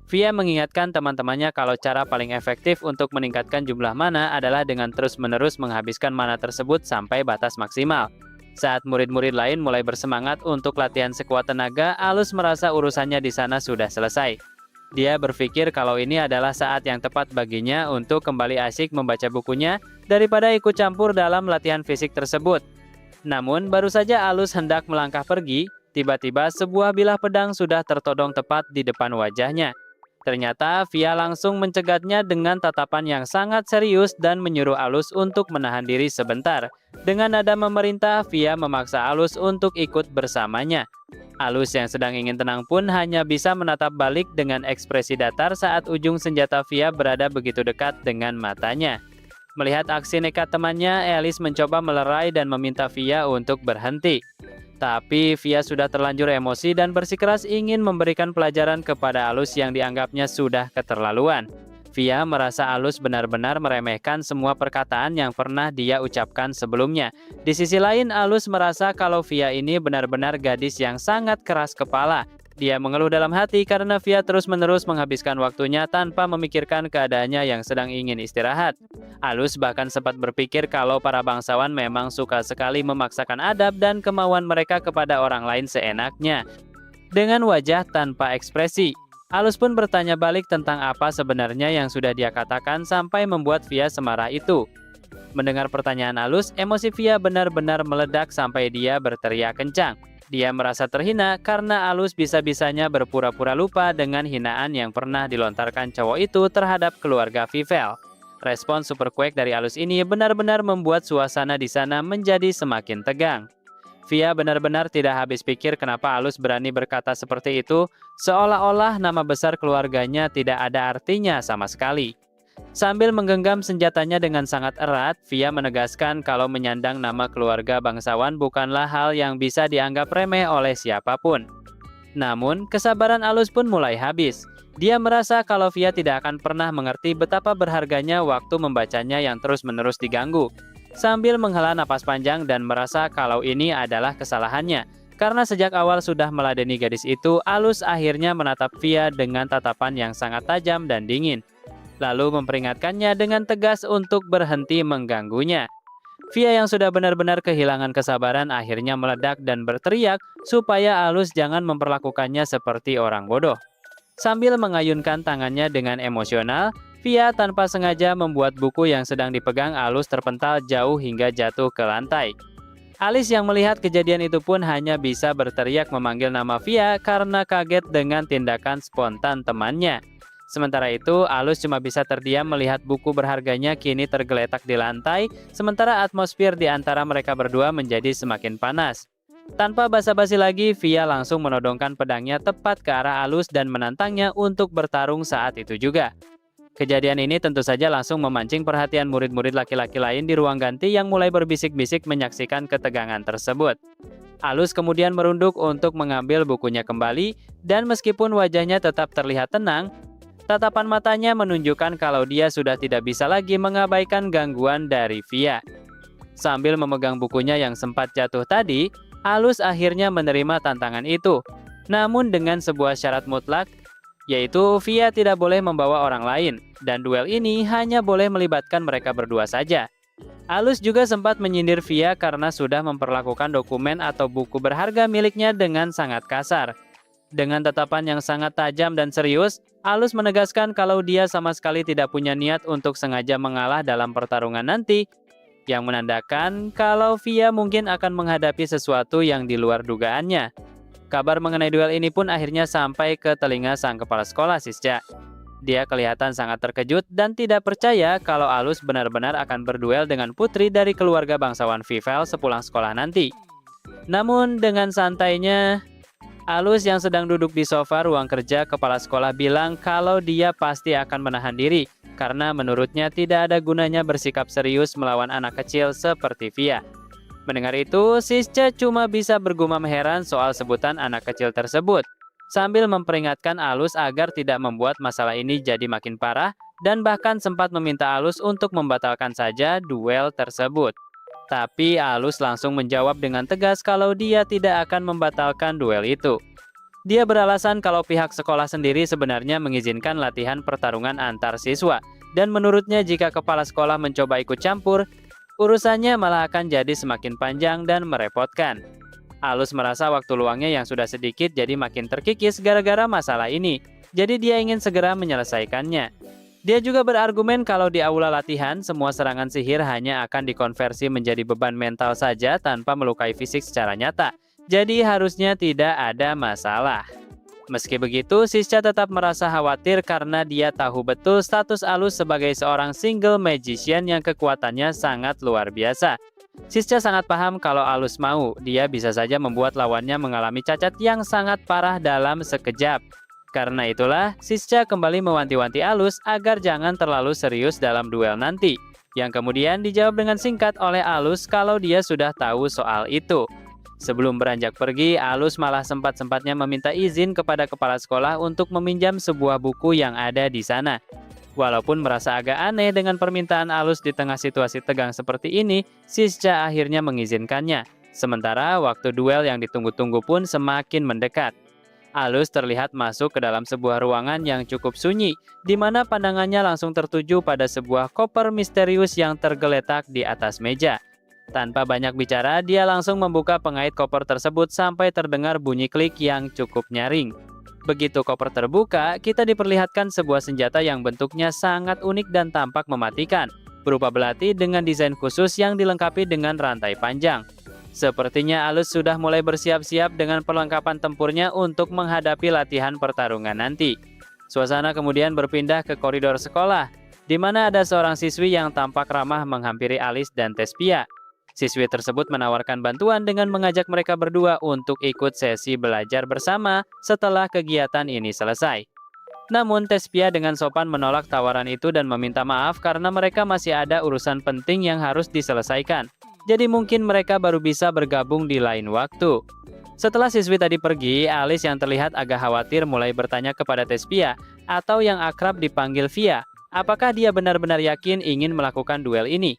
A: Via mengingatkan teman-temannya kalau cara paling efektif untuk meningkatkan jumlah mana adalah dengan terus-menerus menghabiskan mana tersebut sampai batas maksimal. Saat murid-murid lain mulai bersemangat untuk latihan sekuat tenaga, Alus merasa urusannya di sana sudah selesai. Dia berpikir kalau ini adalah saat yang tepat baginya untuk kembali asyik membaca bukunya daripada ikut campur dalam latihan fisik tersebut. Namun, baru saja Alus hendak melangkah pergi, tiba-tiba sebuah bilah pedang sudah tertodong tepat di depan wajahnya. Ternyata Via langsung mencegatnya dengan tatapan yang sangat serius dan menyuruh Alus untuk menahan diri sebentar. Dengan nada memerintah, Via memaksa Alus untuk ikut bersamanya. Alus yang sedang ingin tenang pun hanya bisa menatap balik dengan ekspresi datar saat ujung senjata Via berada begitu dekat dengan matanya. Melihat aksi nekat temannya, Alice mencoba melerai dan meminta Via untuk berhenti. Tapi Via sudah terlanjur emosi dan bersikeras ingin memberikan pelajaran kepada Alus yang dianggapnya sudah keterlaluan. Via merasa Alus benar-benar meremehkan semua perkataan yang pernah dia ucapkan sebelumnya. Di sisi lain, Alus merasa kalau Via ini benar-benar gadis yang sangat keras kepala. Dia mengeluh dalam hati karena Via terus-menerus menghabiskan waktunya tanpa memikirkan keadaannya yang sedang ingin istirahat. Alus bahkan sempat berpikir kalau para bangsawan memang suka sekali memaksakan adab dan kemauan mereka kepada orang lain seenaknya. Dengan wajah tanpa ekspresi, Alus pun bertanya balik tentang apa sebenarnya yang sudah dia katakan sampai membuat Via semarah itu. Mendengar pertanyaan Alus, emosi Via benar-benar meledak sampai dia berteriak kencang. Dia merasa terhina karena Alus bisa-bisanya berpura-pura lupa dengan hinaan yang pernah dilontarkan cowok itu terhadap keluarga Vivel. Respon super kuek dari Alus ini benar-benar membuat suasana di sana menjadi semakin tegang. Via benar-benar tidak habis pikir kenapa Alus berani berkata seperti itu, seolah-olah nama besar keluarganya tidak ada artinya sama sekali. Sambil menggenggam senjatanya dengan sangat erat, Via menegaskan kalau menyandang nama keluarga bangsawan bukanlah hal yang bisa dianggap remeh oleh siapapun. Namun, kesabaran Alus pun mulai habis. Dia merasa kalau Via tidak akan pernah mengerti betapa berharganya waktu membacanya yang terus-menerus diganggu. Sambil menghela napas panjang dan merasa kalau ini adalah kesalahannya. Karena sejak awal sudah meladeni gadis itu, Alus akhirnya menatap Via dengan tatapan yang sangat tajam dan dingin. Lalu memperingatkannya dengan tegas untuk berhenti mengganggunya. Via yang sudah benar-benar kehilangan kesabaran akhirnya meledak dan berteriak supaya Alus jangan memperlakukannya seperti orang bodoh. Sambil mengayunkan tangannya dengan emosional, Via tanpa sengaja membuat buku yang sedang dipegang Alus terpental jauh hingga jatuh ke lantai. Alis yang melihat kejadian itu pun hanya bisa berteriak memanggil nama Via karena kaget dengan tindakan spontan temannya. Sementara itu, Alus cuma bisa terdiam melihat buku berharganya kini tergeletak di lantai, sementara atmosfer di antara mereka berdua menjadi semakin panas. Tanpa basa-basi lagi, Via langsung menodongkan pedangnya tepat ke arah Alus dan menantangnya untuk bertarung saat itu juga. Kejadian ini tentu saja langsung memancing perhatian murid-murid laki-laki lain di ruang ganti yang mulai berbisik-bisik menyaksikan ketegangan tersebut. Alus kemudian merunduk untuk mengambil bukunya kembali, dan meskipun wajahnya tetap terlihat tenang, tatapan matanya menunjukkan kalau dia sudah tidak bisa lagi mengabaikan gangguan dari Via. Sambil memegang bukunya yang sempat jatuh tadi, Alus akhirnya menerima tantangan itu. Namun dengan sebuah syarat mutlak, yaitu Via tidak boleh membawa orang lain, dan duel ini hanya boleh melibatkan mereka berdua saja. Alus juga sempat menyindir Via karena sudah memperlakukan dokumen atau buku berharga miliknya dengan sangat kasar. Dengan tatapan yang sangat tajam dan serius, Alus menegaskan kalau dia sama sekali tidak punya niat untuk sengaja mengalah dalam pertarungan nanti, yang menandakan kalau Via mungkin akan menghadapi sesuatu yang di luar dugaannya. Kabar mengenai duel ini pun akhirnya sampai ke telinga sang kepala sekolah, Sisca. Dia kelihatan sangat terkejut dan tidak percaya kalau Alus benar-benar akan berduel dengan putri dari keluarga bangsawan Vivel sepulang sekolah nanti. Namun dengan santainya, Alus yang sedang duduk di sofa ruang kerja kepala sekolah bilang kalau dia pasti akan menahan diri karena menurutnya tidak ada gunanya bersikap serius melawan anak kecil seperti Via. Mendengar itu, Sisca cuma bisa bergumam heran soal sebutan anak kecil tersebut, sambil memperingatkan Alus agar tidak membuat masalah ini jadi makin parah dan bahkan sempat meminta Alus untuk membatalkan saja duel tersebut. Tapi Alus langsung menjawab dengan tegas kalau dia tidak akan membatalkan duel itu. Dia beralasan kalau pihak sekolah sendiri sebenarnya mengizinkan latihan pertarungan antar siswa, dan menurutnya jika kepala sekolah mencoba ikut campur, urusannya malah akan jadi semakin panjang dan merepotkan. Alus merasa waktu luangnya yang sudah sedikit jadi makin terkikis gara-gara masalah ini, jadi dia ingin segera menyelesaikannya. Dia juga berargumen kalau di aula latihan, semua serangan sihir hanya akan dikonversi menjadi beban mental saja tanpa melukai fisik secara nyata. Jadi harusnya tidak ada masalah. Meski begitu, Sisca tetap merasa khawatir karena dia tahu betul status Alus sebagai seorang single magician yang kekuatannya sangat luar biasa. Sisca sangat paham kalau Alus mau, dia bisa saja membuat lawannya mengalami cacat yang sangat parah dalam sekejap. Karena itulah, Sisca kembali mewanti-wanti Alus agar jangan terlalu serius dalam duel nanti, yang kemudian dijawab dengan singkat oleh Alus kalau dia sudah tahu soal itu. Sebelum beranjak pergi, Alus malah sempat-sempatnya meminta izin kepada kepala sekolah untuk meminjam sebuah buku yang ada di sana. Walaupun merasa agak aneh dengan permintaan Alus di tengah situasi tegang seperti ini, Sisca akhirnya mengizinkannya. Sementara waktu duel yang ditunggu-tunggu pun semakin mendekat. Alus terlihat masuk ke dalam sebuah ruangan yang cukup sunyi, di mana pandangannya langsung tertuju pada sebuah koper misterius yang tergeletak di atas meja. Tanpa banyak bicara, dia langsung membuka pengait koper tersebut sampai terdengar bunyi klik yang cukup nyaring. Begitu koper terbuka, kita diperlihatkan sebuah senjata yang bentuknya sangat unik dan tampak mematikan, berupa belati dengan desain khusus yang dilengkapi dengan rantai panjang. Sepertinya Alus sudah mulai bersiap-siap dengan perlengkapan tempurnya untuk menghadapi latihan pertarungan nanti. Suasana kemudian berpindah ke koridor sekolah, di mana ada seorang siswi yang tampak ramah menghampiri Alis dan Tespia. Siswi tersebut menawarkan bantuan dengan mengajak mereka berdua untuk ikut sesi belajar bersama setelah kegiatan ini selesai. Namun, Tespia dengan sopan menolak tawaran itu dan meminta maaf karena mereka masih ada urusan penting yang harus diselesaikan. Jadi mungkin mereka baru bisa bergabung di lain waktu. Setelah siswi tadi pergi, Alice yang terlihat agak khawatir mulai bertanya kepada Tespia, atau yang akrab dipanggil Via, apakah dia benar-benar yakin ingin melakukan duel ini.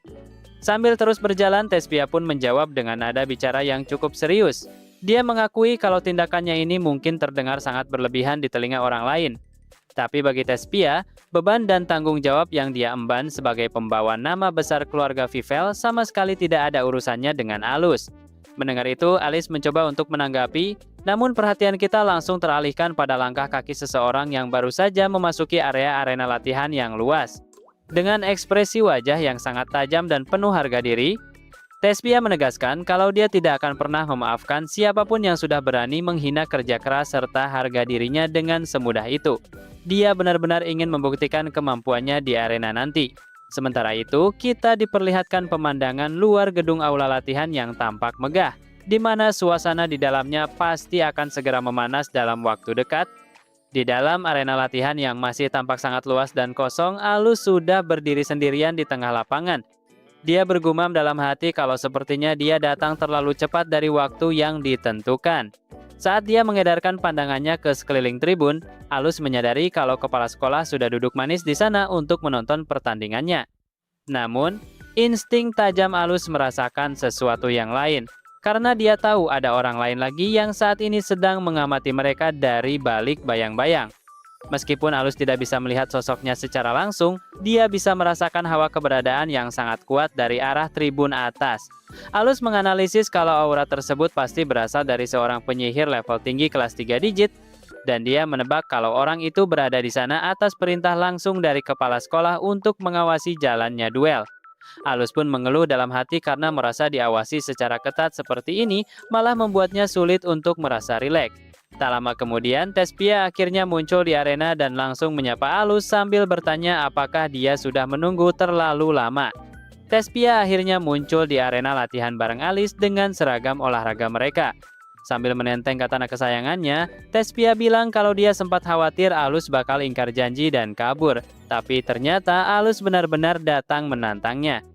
A: Sambil terus berjalan, Tespia pun menjawab dengan nada bicara yang cukup serius. Dia mengakui kalau tindakannya ini mungkin terdengar sangat berlebihan di telinga orang lain. Tapi bagi Tespia, beban dan tanggung jawab yang dia emban sebagai pembawa nama besar keluarga Vivel sama sekali tidak ada urusannya dengan Alus. Mendengar itu, Alice mencoba untuk menanggapi, namun perhatian kita langsung teralihkan pada langkah kaki seseorang yang baru saja memasuki area arena latihan yang luas. Dengan ekspresi wajah yang sangat tajam dan penuh harga diri, Tespia menegaskan kalau dia tidak akan pernah memaafkan siapapun yang sudah berani menghina kerja keras serta harga dirinya dengan semudah itu. Dia benar-benar ingin membuktikan kemampuannya di arena nanti. Sementara itu, kita diperlihatkan pemandangan luar gedung aula latihan yang tampak megah, di mana suasana di dalamnya pasti akan segera memanas dalam waktu dekat. Di dalam arena latihan yang masih tampak sangat luas dan kosong, Alus sudah berdiri sendirian di tengah lapangan. Dia bergumam dalam hati kalau sepertinya dia datang terlalu cepat dari waktu yang ditentukan. Saat dia mengedarkan pandangannya ke sekeliling tribun, Alus menyadari kalau kepala sekolah sudah duduk manis di sana untuk menonton pertandingannya. Namun, insting tajam Alus merasakan sesuatu yang lain, karena dia tahu ada orang lain lagi yang saat ini sedang mengamati mereka dari balik bayang-bayang. Meskipun Alus tidak bisa melihat sosoknya secara langsung, dia bisa merasakan hawa keberadaan yang sangat kuat dari arah tribun atas. Alus menganalisis kalau aura tersebut pasti berasal dari seorang penyihir level tinggi kelas 3 digit, dan dia menebak kalau orang itu berada di sana atas perintah langsung dari kepala sekolah untuk mengawasi jalannya duel. Alus pun mengeluh dalam hati karena merasa diawasi secara ketat seperti ini malah membuatnya sulit untuk merasa rileks. Tak lama kemudian, Tespia akhirnya muncul di arena dan langsung menyapa Alus sambil bertanya apakah dia sudah menunggu terlalu lama. Tespia akhirnya muncul di arena latihan bareng Alice dengan seragam olahraga mereka. Sambil menenteng katana kesayangannya, Tespia bilang kalau dia sempat khawatir Alus bakal ingkar janji dan kabur. Tapi ternyata Alus benar-benar datang menantangnya.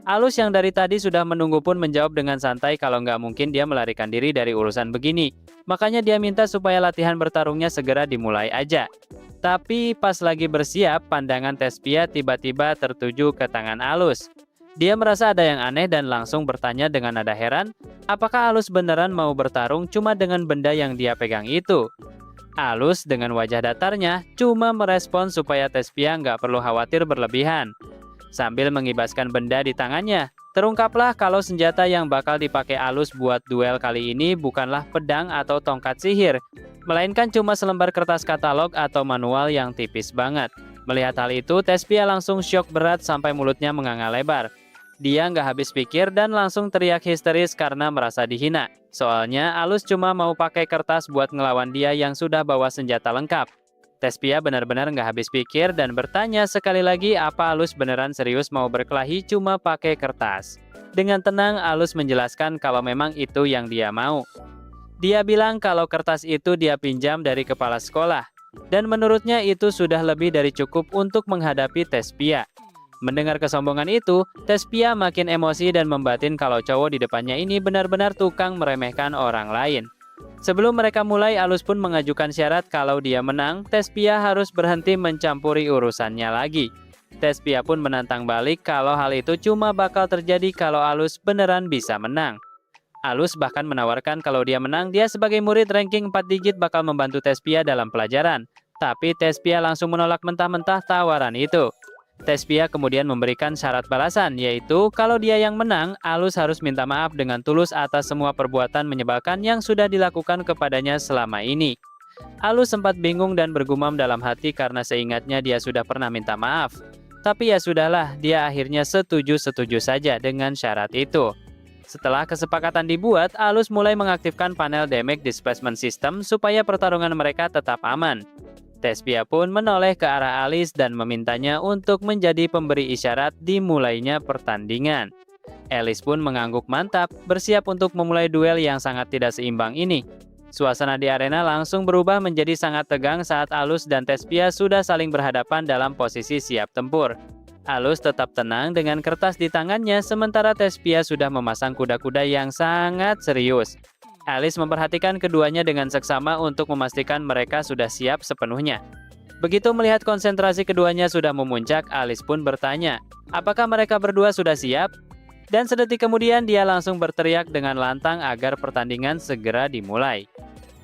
A: Alus yang dari tadi sudah menunggu pun menjawab dengan santai kalau nggak mungkin dia melarikan diri dari urusan begini. Makanya dia minta supaya latihan bertarungnya segera dimulai aja. Tapi pas lagi bersiap, pandangan Tespia tiba-tiba tertuju ke tangan Alus. Dia merasa ada yang aneh dan langsung bertanya dengan nada heran, apakah Alus beneran mau bertarung cuma dengan benda yang dia pegang itu? Alus dengan wajah datarnya cuma merespon supaya Tespia nggak perlu khawatir berlebihan. Sambil mengibaskan benda di tangannya, terungkaplah kalau senjata yang bakal dipakai Alus buat duel kali ini bukanlah pedang atau tongkat sihir, melainkan cuma selembar kertas katalog atau manual yang tipis banget. Melihat hal itu, Tespia langsung syok berat sampai mulutnya menganga lebar. Dia nggak habis pikir dan langsung teriak histeris karena merasa dihina. Soalnya Alus cuma mau pakai kertas buat ngelawan dia yang sudah bawa senjata lengkap. Tespia benar-benar nggak habis pikir dan bertanya sekali lagi apa Alus beneran serius mau berkelahi cuma pakai kertas. Dengan tenang, Alus menjelaskan kalau memang itu yang dia mau. Dia bilang kalau kertas itu dia pinjam dari kepala sekolah, dan menurutnya itu sudah lebih dari cukup untuk menghadapi Tespia. Mendengar kesombongan itu, Tespia makin emosi dan membatin kalau cowok di depannya ini benar-benar tukang meremehkan orang lain. Sebelum mereka mulai, Alus pun mengajukan syarat kalau dia menang, Tespia harus berhenti mencampuri urusannya lagi. Tespia pun menantang balik kalau hal itu cuma bakal terjadi kalau Alus beneran bisa menang. Alus bahkan menawarkan kalau dia menang, dia sebagai murid ranking 4 digit bakal membantu Tespia dalam pelajaran. Tapi Tespia langsung menolak mentah-mentah tawaran itu. Tespia kemudian memberikan syarat balasan, yaitu kalau dia yang menang, Alus harus minta maaf dengan tulus atas semua perbuatan menyebalkan yang sudah dilakukan kepadanya selama ini. Alus sempat bingung dan bergumam dalam hati karena seingatnya dia sudah pernah minta maaf. Tapi ya sudahlah, dia akhirnya setuju-setuju saja dengan syarat itu. Setelah kesepakatan dibuat, Alus mulai mengaktifkan panel damage displacement system supaya pertarungan mereka tetap aman. Tespia pun menoleh ke arah Alice dan memintanya untuk menjadi pemberi isyarat dimulainya pertandingan. Alice pun mengangguk mantap, bersiap untuk memulai duel yang sangat tidak seimbang ini. Suasana di arena langsung berubah menjadi sangat tegang saat Alus dan Thespia sudah saling berhadapan dalam posisi siap tempur. Alus tetap tenang dengan kertas di tangannya, sementara Thespia sudah memasang kuda-kuda yang sangat serius. Alice memperhatikan keduanya dengan seksama untuk memastikan mereka sudah siap sepenuhnya. Begitu melihat konsentrasi keduanya sudah memuncak, Alice pun bertanya, apakah mereka berdua sudah siap? Dan sedetik kemudian dia langsung berteriak dengan lantang agar pertandingan segera dimulai.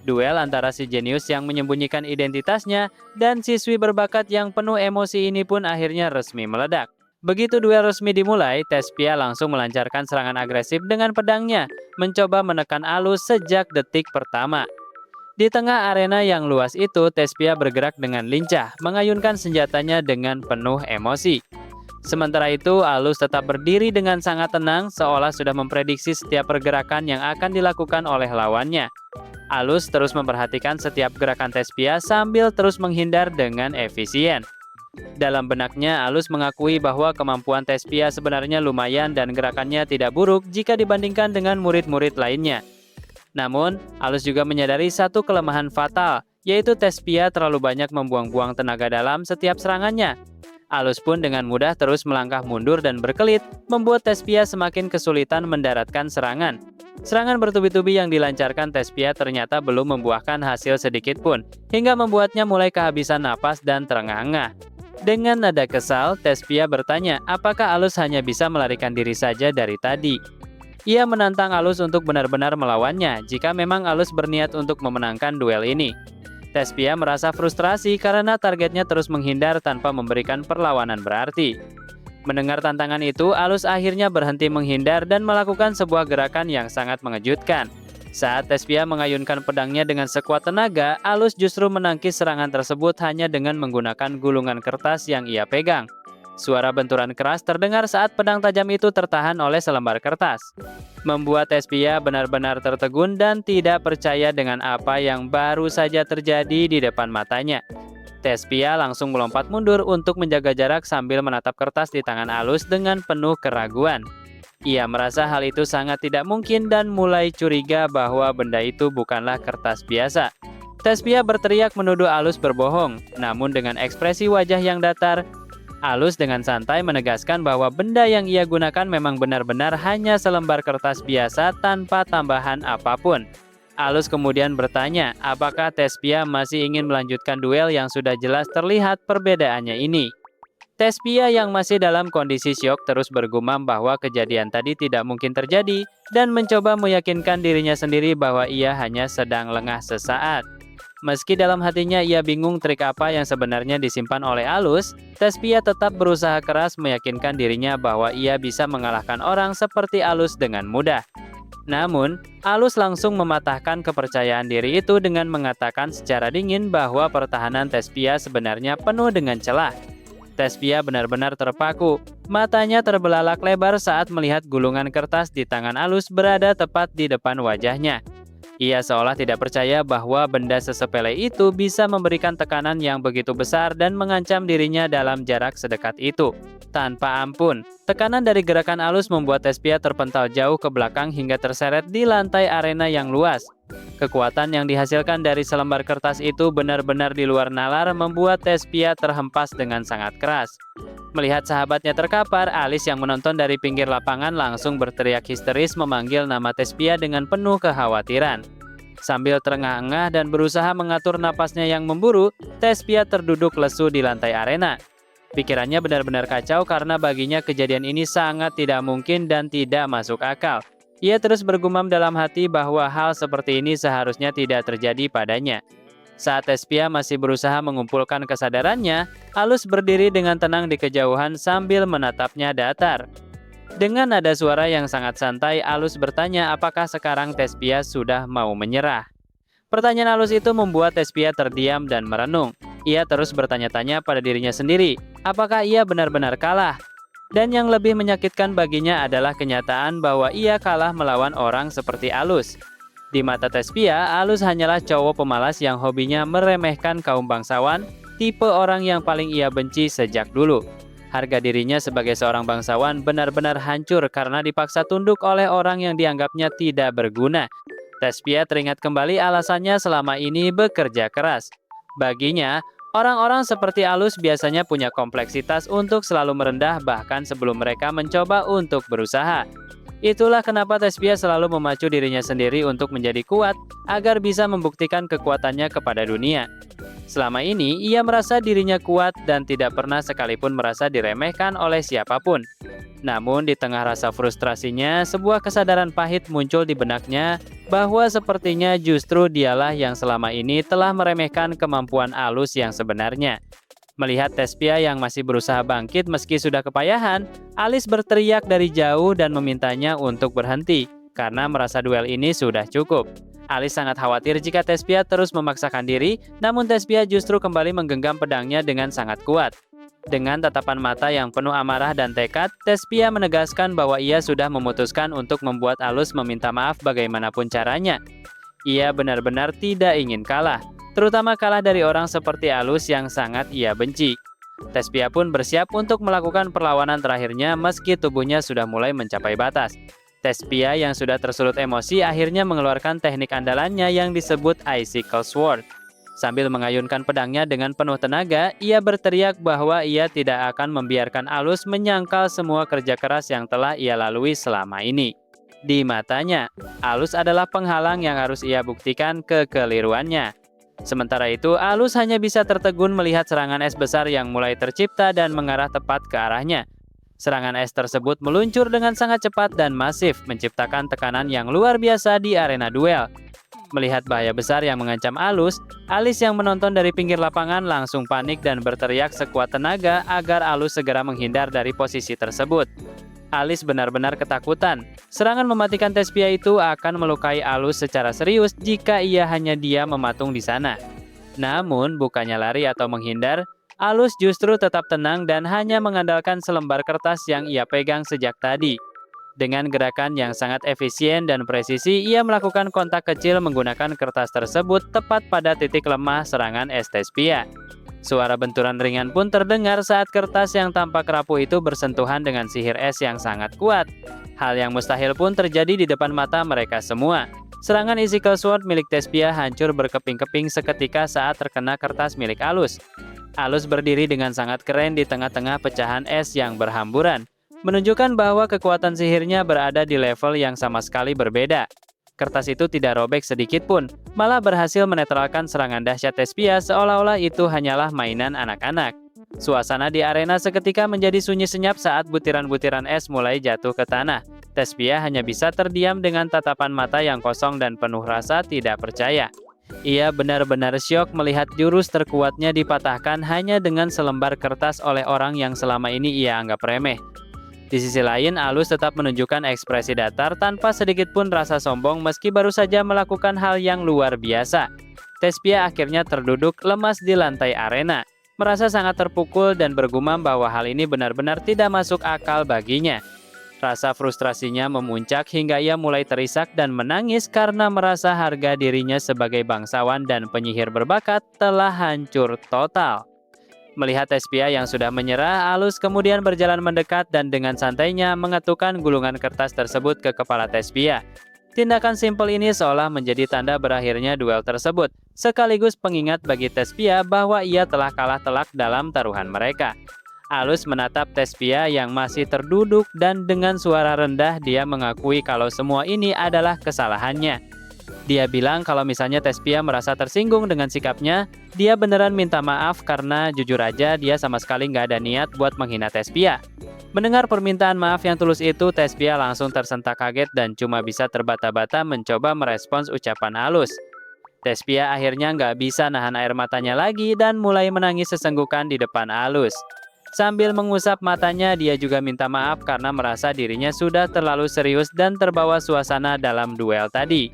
A: Duel antara si jenius yang menyembunyikan identitasnya dan siswi berbakat yang penuh emosi ini pun akhirnya resmi meledak. Begitu duel resmi dimulai, Thespia langsung melancarkan serangan agresif dengan pedangnya, mencoba menekan Alus sejak detik pertama. Di tengah arena yang luas itu, Thespia bergerak dengan lincah, mengayunkan senjatanya dengan penuh emosi. Sementara itu, Alus tetap berdiri dengan sangat tenang, seolah sudah memprediksi setiap pergerakan yang akan dilakukan oleh lawannya. Alus terus memperhatikan setiap gerakan Thespia sambil terus menghindar dengan efisien. Dalam benaknya, Alus mengakui bahwa kemampuan Thespia sebenarnya lumayan dan gerakannya tidak buruk jika dibandingkan dengan murid-murid lainnya. Namun, Alus juga menyadari satu kelemahan fatal, yaitu Thespia terlalu banyak membuang-buang tenaga dalam setiap serangannya. Alus pun dengan mudah terus melangkah mundur dan berkelit, membuat Thespia semakin kesulitan mendaratkan serangan. Serangan bertubi-tubi yang dilancarkan Thespia ternyata belum membuahkan hasil sedikit pun, hingga membuatnya mulai kehabisan napas dan terengah-engah. Dengan nada kesal, Thespia bertanya apakah Alus hanya bisa melarikan diri saja dari tadi. Ia menantang Alus untuk benar-benar melawannya jika memang Alus berniat untuk memenangkan duel ini. Thespia merasa frustrasi karena targetnya terus menghindar tanpa memberikan perlawanan berarti. Mendengar tantangan itu, Alus akhirnya berhenti menghindar dan melakukan sebuah gerakan yang sangat mengejutkan. Saat Thespia mengayunkan pedangnya dengan sekuat tenaga, Alus justru menangkis serangan tersebut hanya dengan menggunakan gulungan kertas yang ia pegang. Suara benturan keras terdengar saat pedang tajam itu tertahan oleh selembar kertas, membuat Thespia benar-benar tertegun dan tidak percaya dengan apa yang baru saja terjadi di depan matanya. Thespia langsung melompat mundur untuk menjaga jarak sambil menatap kertas di tangan Alus dengan penuh keraguan. Ia merasa hal itu sangat tidak mungkin dan mulai curiga bahwa benda itu bukanlah kertas biasa. Thespia berteriak menuduh Alus berbohong, namun dengan ekspresi wajah yang datar, Alus dengan santai menegaskan bahwa benda yang ia gunakan memang benar-benar hanya selembar kertas biasa tanpa tambahan apapun. Alus kemudian bertanya apakah Thespia masih ingin melanjutkan duel yang sudah jelas terlihat perbedaannya ini. Thespia yang masih dalam kondisi syok terus bergumam bahwa kejadian tadi tidak mungkin terjadi dan mencoba meyakinkan dirinya sendiri bahwa ia hanya sedang lengah sesaat. Meski dalam hatinya ia bingung trik apa yang sebenarnya disimpan oleh Alus, Thespia tetap berusaha keras meyakinkan dirinya bahwa ia bisa mengalahkan orang seperti Alus dengan mudah. Namun, Alus langsung mematahkan kepercayaan diri itu dengan mengatakan secara dingin bahwa pertahanan Thespia sebenarnya penuh dengan celah. Thespia benar-benar terpaku, matanya terbelalak lebar saat melihat gulungan kertas di tangan Alus berada tepat di depan wajahnya. Ia seolah tidak percaya bahwa benda sesepele itu bisa memberikan tekanan yang begitu besar dan mengancam dirinya dalam jarak sedekat itu. Tanpa ampun, tekanan dari gerakan Alus membuat Thespia terpental jauh ke belakang hingga terseret di lantai arena yang luas. Kekuatan yang dihasilkan dari selembar kertas itu benar-benar di luar nalar membuat Thespia terhempas dengan sangat keras. Melihat sahabatnya terkapar, Alice yang menonton dari pinggir lapangan langsung berteriak histeris memanggil nama Thespia dengan penuh kekhawatiran. Sambil terengah-engah dan berusaha mengatur napasnya yang memburu, Thespia terduduk lesu di lantai arena. Pikirannya benar-benar kacau karena baginya kejadian ini sangat tidak mungkin dan tidak masuk akal. Ia terus bergumam dalam hati bahwa hal seperti ini seharusnya tidak terjadi padanya. Saat Thespia masih berusaha mengumpulkan kesadarannya, Alus berdiri dengan tenang di kejauhan sambil menatapnya datar. Dengan nada suara yang sangat santai, Alus bertanya apakah sekarang Thespia sudah mau menyerah. Pertanyaan Alus itu membuat Thespia terdiam dan merenung. Ia terus bertanya-tanya pada dirinya sendiri, apakah ia benar-benar kalah? Dan yang lebih menyakitkan baginya adalah kenyataan bahwa ia kalah melawan orang seperti Alus. Di mata Thespia, Alus hanyalah cowok pemalas yang hobinya meremehkan kaum bangsawan, tipe orang yang paling ia benci sejak dulu. Harga dirinya sebagai seorang bangsawan benar-benar hancur karena dipaksa tunduk oleh orang yang dianggapnya tidak berguna. Tespia teringat kembali alasannya selama ini bekerja keras. Baginya, orang-orang seperti Alus biasanya punya kompleksitas untuk selalu merendah bahkan sebelum mereka mencoba untuk berusaha. Itulah kenapa Tespia selalu memacu dirinya sendiri untuk menjadi kuat agar bisa membuktikan kekuatannya kepada dunia. Selama ini, ia merasa dirinya kuat dan tidak pernah sekalipun merasa diremehkan oleh siapapun. Namun, di tengah rasa frustrasinya, sebuah kesadaran pahit muncul di benaknya bahwa sepertinya justru dialah yang selama ini telah meremehkan kemampuan Alus yang sebenarnya. Melihat Tespia yang masih berusaha bangkit meski sudah kepayahan, Alis berteriak dari jauh dan memintanya untuk berhenti, karena merasa duel ini sudah cukup. Alis sangat khawatir jika Tespia terus memaksakan diri, namun Tespia justru kembali menggenggam pedangnya dengan sangat kuat. Dengan tatapan mata yang penuh amarah dan tekad, Tespia menegaskan bahwa ia sudah memutuskan untuk membuat Alus meminta maaf bagaimanapun caranya. Ia benar-benar tidak ingin kalah, terutama kalah dari orang seperti Alus yang sangat ia benci. Tespia pun bersiap untuk melakukan perlawanan terakhirnya meski tubuhnya sudah mulai mencapai batas. Tespia yang sudah tersulut emosi akhirnya mengeluarkan teknik andalannya yang disebut Icicle Sword. Sambil mengayunkan pedangnya dengan penuh tenaga, ia berteriak bahwa ia tidak akan membiarkan Alus menyangkal semua kerja keras yang telah ia lalui selama ini. Di matanya, Alus adalah penghalang yang harus ia buktikan kekeliruannya. Sementara itu, Alus hanya bisa tertegun melihat serangan es besar yang mulai tercipta dan mengarah tepat ke arahnya. Serangan es tersebut meluncur dengan sangat cepat dan masif, menciptakan tekanan yang luar biasa di arena duel. Melihat bahaya besar yang mengancam Alus, Alis yang menonton dari pinggir lapangan langsung panik dan berteriak sekuat tenaga agar Alus segera menghindar dari posisi tersebut. Alis benar-benar ketakutan. Serangan mematikan Tespia itu akan melukai Alus secara serius jika ia hanya diam mematung di sana. Namun, bukannya lari atau menghindar, Alus justru tetap tenang dan hanya mengandalkan selembar kertas yang ia pegang sejak tadi. Dengan gerakan yang sangat efisien dan presisi, ia melakukan kontak kecil menggunakan kertas tersebut tepat pada titik lemah serangan es Tespia. Suara benturan ringan pun terdengar saat kertas yang tampak rapuh itu bersentuhan dengan sihir es yang sangat kuat. Hal yang mustahil pun terjadi di depan mata mereka semua. Serangan Icicle Sword milik Tespia hancur berkeping-keping seketika saat terkena kertas milik Alus. Alus berdiri dengan sangat keren di tengah-tengah pecahan es yang berhamburan, menunjukkan bahwa kekuatan sihirnya berada di level yang sama sekali berbeda. Kertas itu tidak robek sedikit pun, malah berhasil menetralkan serangan dahsyat Tespia seolah-olah itu hanyalah mainan anak-anak. Suasana di arena seketika menjadi sunyi senyap saat butiran-butiran es mulai jatuh ke tanah. Tespia hanya bisa terdiam dengan tatapan mata yang kosong dan penuh rasa tidak percaya. Ia benar-benar syok melihat jurus terkuatnya dipatahkan hanya dengan selembar kertas oleh orang yang selama ini ia anggap remeh. Di sisi lain, Alus tetap menunjukkan ekspresi datar tanpa sedikit pun rasa sombong meski baru saja melakukan hal yang luar biasa. Tespia akhirnya terduduk lemas di lantai arena, merasa sangat terpukul dan bergumam bahwa hal ini benar-benar tidak masuk akal baginya. Rasa frustrasinya memuncak hingga ia mulai terisak dan menangis karena merasa harga dirinya sebagai bangsawan dan penyihir berbakat telah hancur total. Melihat Tespia yang sudah menyerah, Alus kemudian berjalan mendekat dan dengan santainya mengetukkan gulungan kertas tersebut ke kepala Tespia. Tindakan simpel ini seolah menjadi tanda berakhirnya duel tersebut, sekaligus pengingat bagi Tespia bahwa ia telah kalah telak dalam taruhan mereka. Alus menatap Tespia yang masih terduduk dan dengan suara rendah dia mengakui kalau semua ini adalah kesalahannya. Dia bilang kalau misalnya Tespia merasa tersinggung dengan sikapnya, dia beneran minta maaf karena jujur aja dia sama sekali nggak ada niat buat menghina Tespia. Mendengar permintaan maaf yang tulus itu, Tespia langsung tersentak kaget dan cuma bisa terbata-bata mencoba merespons ucapan Alus. Tespia akhirnya nggak bisa nahan air matanya lagi dan mulai menangis sesenggukan di depan Alus. Sambil mengusap matanya, dia juga minta maaf karena merasa dirinya sudah terlalu serius dan terbawa suasana dalam duel tadi.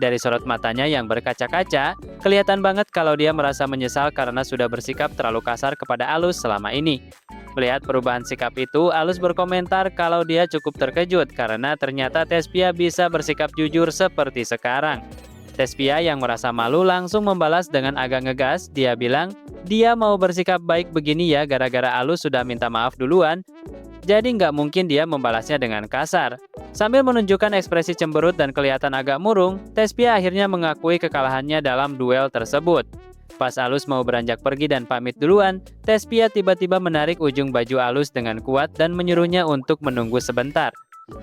A: Dari sorot matanya yang berkaca-kaca, kelihatan banget kalau dia merasa menyesal karena sudah bersikap terlalu kasar kepada Alus selama ini. Melihat perubahan sikap itu, Alus berkomentar kalau dia cukup terkejut karena ternyata Tespia bisa bersikap jujur seperti sekarang. Tespia yang merasa malu langsung membalas dengan agak ngegas, dia bilang, Dia mau bersikap baik begini ya gara-gara Alus sudah minta maaf duluan, jadi nggak mungkin dia membalasnya dengan kasar. Sambil menunjukkan ekspresi cemberut dan kelihatan agak murung, Tespia akhirnya mengakui kekalahannya dalam duel tersebut. Pas Alus mau beranjak pergi dan pamit duluan, Tespia tiba-tiba menarik ujung baju Alus dengan kuat dan menyuruhnya untuk menunggu sebentar.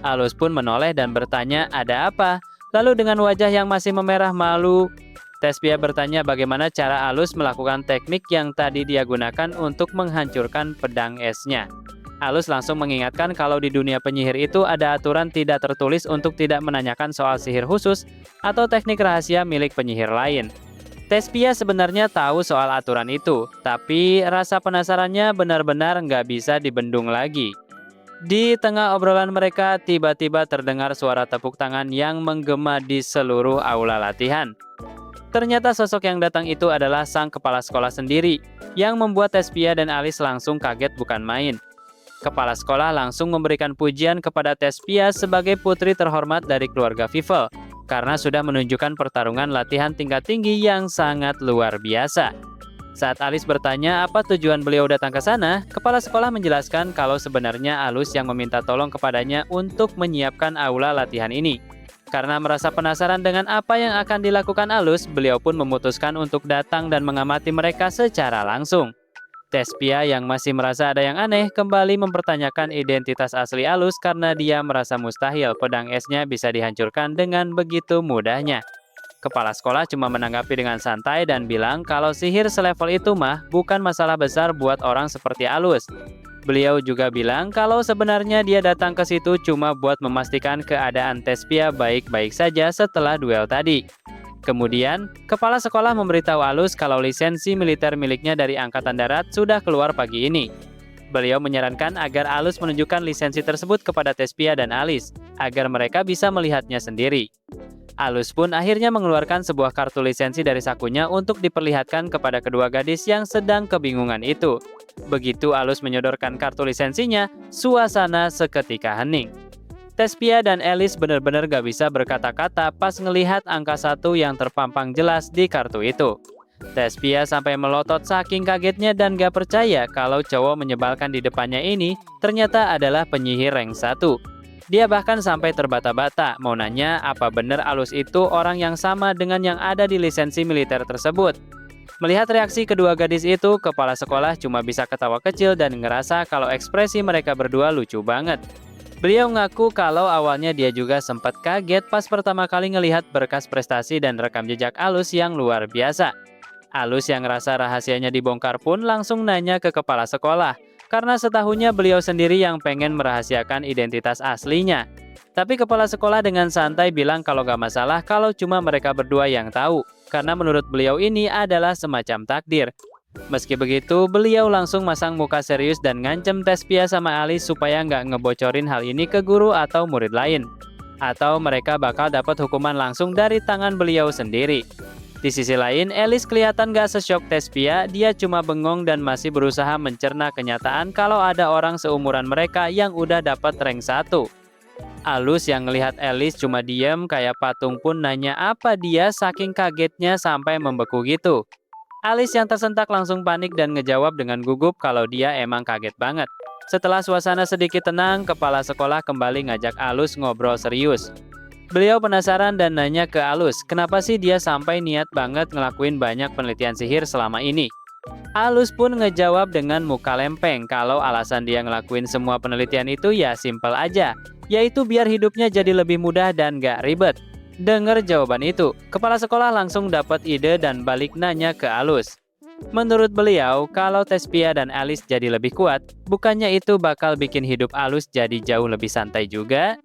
A: Alus pun menoleh dan bertanya, "Ada apa?" Lalu dengan wajah yang masih memerah malu, Tespia bertanya bagaimana cara Alus melakukan teknik yang tadi dia gunakan untuk menghancurkan pedang esnya. Alus langsung mengingatkan kalau di dunia penyihir itu ada aturan tidak tertulis untuk tidak menanyakan soal sihir khusus atau teknik rahasia milik penyihir lain. Tespia sebenarnya tahu soal aturan itu, tapi rasa penasarannya benar-benar nggak bisa dibendung lagi. Di tengah obrolan mereka, tiba-tiba terdengar suara tepuk tangan yang menggema di seluruh aula latihan. Ternyata sosok yang datang itu adalah sang kepala sekolah sendiri, yang membuat Tespia dan Alice langsung kaget bukan main. Kepala sekolah langsung memberikan pujian kepada Tespia sebagai putri terhormat dari keluarga Fievel, karena sudah menunjukkan pertarungan latihan tingkat tinggi yang sangat luar biasa. Saat Alice bertanya apa tujuan beliau datang ke sana, kepala sekolah menjelaskan kalau sebenarnya Alus yang meminta tolong kepadanya untuk menyiapkan aula latihan ini. Karena merasa penasaran dengan apa yang akan dilakukan Alus, beliau pun memutuskan untuk datang dan mengamati mereka secara langsung. Tespia yang masih merasa ada yang aneh kembali mempertanyakan identitas asli Alus karena dia merasa mustahil pedang esnya bisa dihancurkan dengan begitu mudahnya. Kepala sekolah cuma menanggapi dengan santai dan bilang kalau sihir selevel itu mah bukan masalah besar buat orang seperti Alus. Beliau juga bilang kalau sebenarnya dia datang ke situ cuma buat memastikan keadaan Tespia baik-baik saja setelah duel tadi. Kemudian, kepala sekolah memberitahu Alus kalau lisensi militer miliknya dari Angkatan Darat sudah keluar pagi ini. Beliau menyarankan agar Alus menunjukkan lisensi tersebut kepada Tespia dan Alice, agar mereka bisa melihatnya sendiri. Alus pun akhirnya mengeluarkan sebuah kartu lisensi dari sakunya untuk diperlihatkan kepada kedua gadis yang sedang kebingungan itu. Begitu Alus menyodorkan kartu lisensinya, suasana seketika hening. Tespia dan Alice benar-benar gak bisa berkata-kata pas ngelihat angka 1 yang terpampang jelas di kartu itu. Tespia sampai melotot saking kagetnya dan gak percaya kalau cowok menyebalkan di depannya ini ternyata adalah penyihir rank 1. Dia bahkan sampai terbata-bata mau nanya apa benar Alus itu orang yang sama dengan yang ada di lisensi militer tersebut. Melihat reaksi kedua gadis itu, kepala sekolah cuma bisa ketawa kecil dan ngerasa kalau ekspresi mereka berdua lucu banget. Beliau ngaku kalau awalnya dia juga sempat kaget pas pertama kali ngelihat berkas prestasi dan rekam jejak Alus yang luar biasa. Alus yang ngerasa rahasianya dibongkar pun langsung nanya ke kepala sekolah, karena setahunnya beliau sendiri yang pengen merahasiakan identitas aslinya. Tapi kepala sekolah dengan santai bilang kalau gak masalah kalau cuma mereka berdua yang tahu, karena menurut beliau ini adalah semacam takdir. Meski begitu, beliau langsung masang muka serius dan ngancem Tespia sama Alice supaya nggak ngebocorin hal ini ke guru atau murid lain. Atau mereka bakal dapat hukuman langsung dari tangan beliau sendiri. Di sisi lain, Alice kelihatan gak sesyok Tespia, dia cuma bengong dan masih berusaha mencerna kenyataan kalau ada orang seumuran mereka yang udah dapat rank 1. Alus yang ngelihat Alice cuma diem kayak patung pun nanya apa dia saking kagetnya sampai membeku gitu. Alice yang tersentak langsung panik dan ngejawab dengan gugup kalau dia emang kaget banget. Setelah suasana sedikit tenang, kepala sekolah kembali ngajak Alus ngobrol serius. Beliau penasaran dan nanya ke Alus, kenapa sih dia sampai niat banget ngelakuin banyak penelitian sihir selama ini. Alus pun ngejawab dengan muka lempeng kalau alasan dia ngelakuin semua penelitian itu ya simpel aja, yaitu biar hidupnya jadi lebih mudah dan gak ribet. Dengar jawaban itu, kepala sekolah langsung dapat ide dan balik nanya ke Alus. Menurut beliau, kalau Tespia dan Alice jadi lebih kuat, bukannya itu bakal bikin hidup Alus jadi jauh lebih santai juga?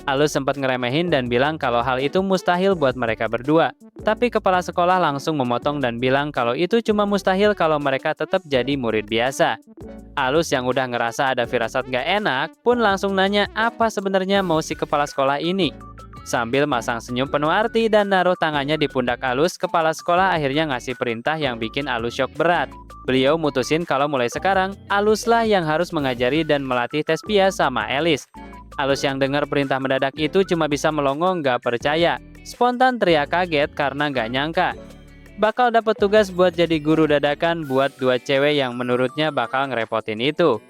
A: Alus sempat ngeremehin dan bilang kalau hal itu mustahil buat mereka berdua. Tapi kepala sekolah langsung memotong dan bilang kalau itu cuma mustahil kalau mereka tetap jadi murid biasa. Alus yang udah ngerasa ada firasat gak enak pun langsung nanya apa sebenarnya mau si kepala sekolah ini. Sambil masang senyum penuh arti dan naruh tangannya di pundak Alus, kepala sekolah akhirnya ngasih perintah yang bikin Alus syok berat. Beliau mutusin kalau mulai sekarang, Aluslah yang harus mengajari dan melatih Tespia sama Alice. Alus yang dengar perintah mendadak itu cuma bisa melongo nggak percaya. Spontan teriak kaget karena nggak nyangka. bakal dapet tugas buat jadi guru dadakan buat dua cewek yang menurutnya bakal ngerepotin itu.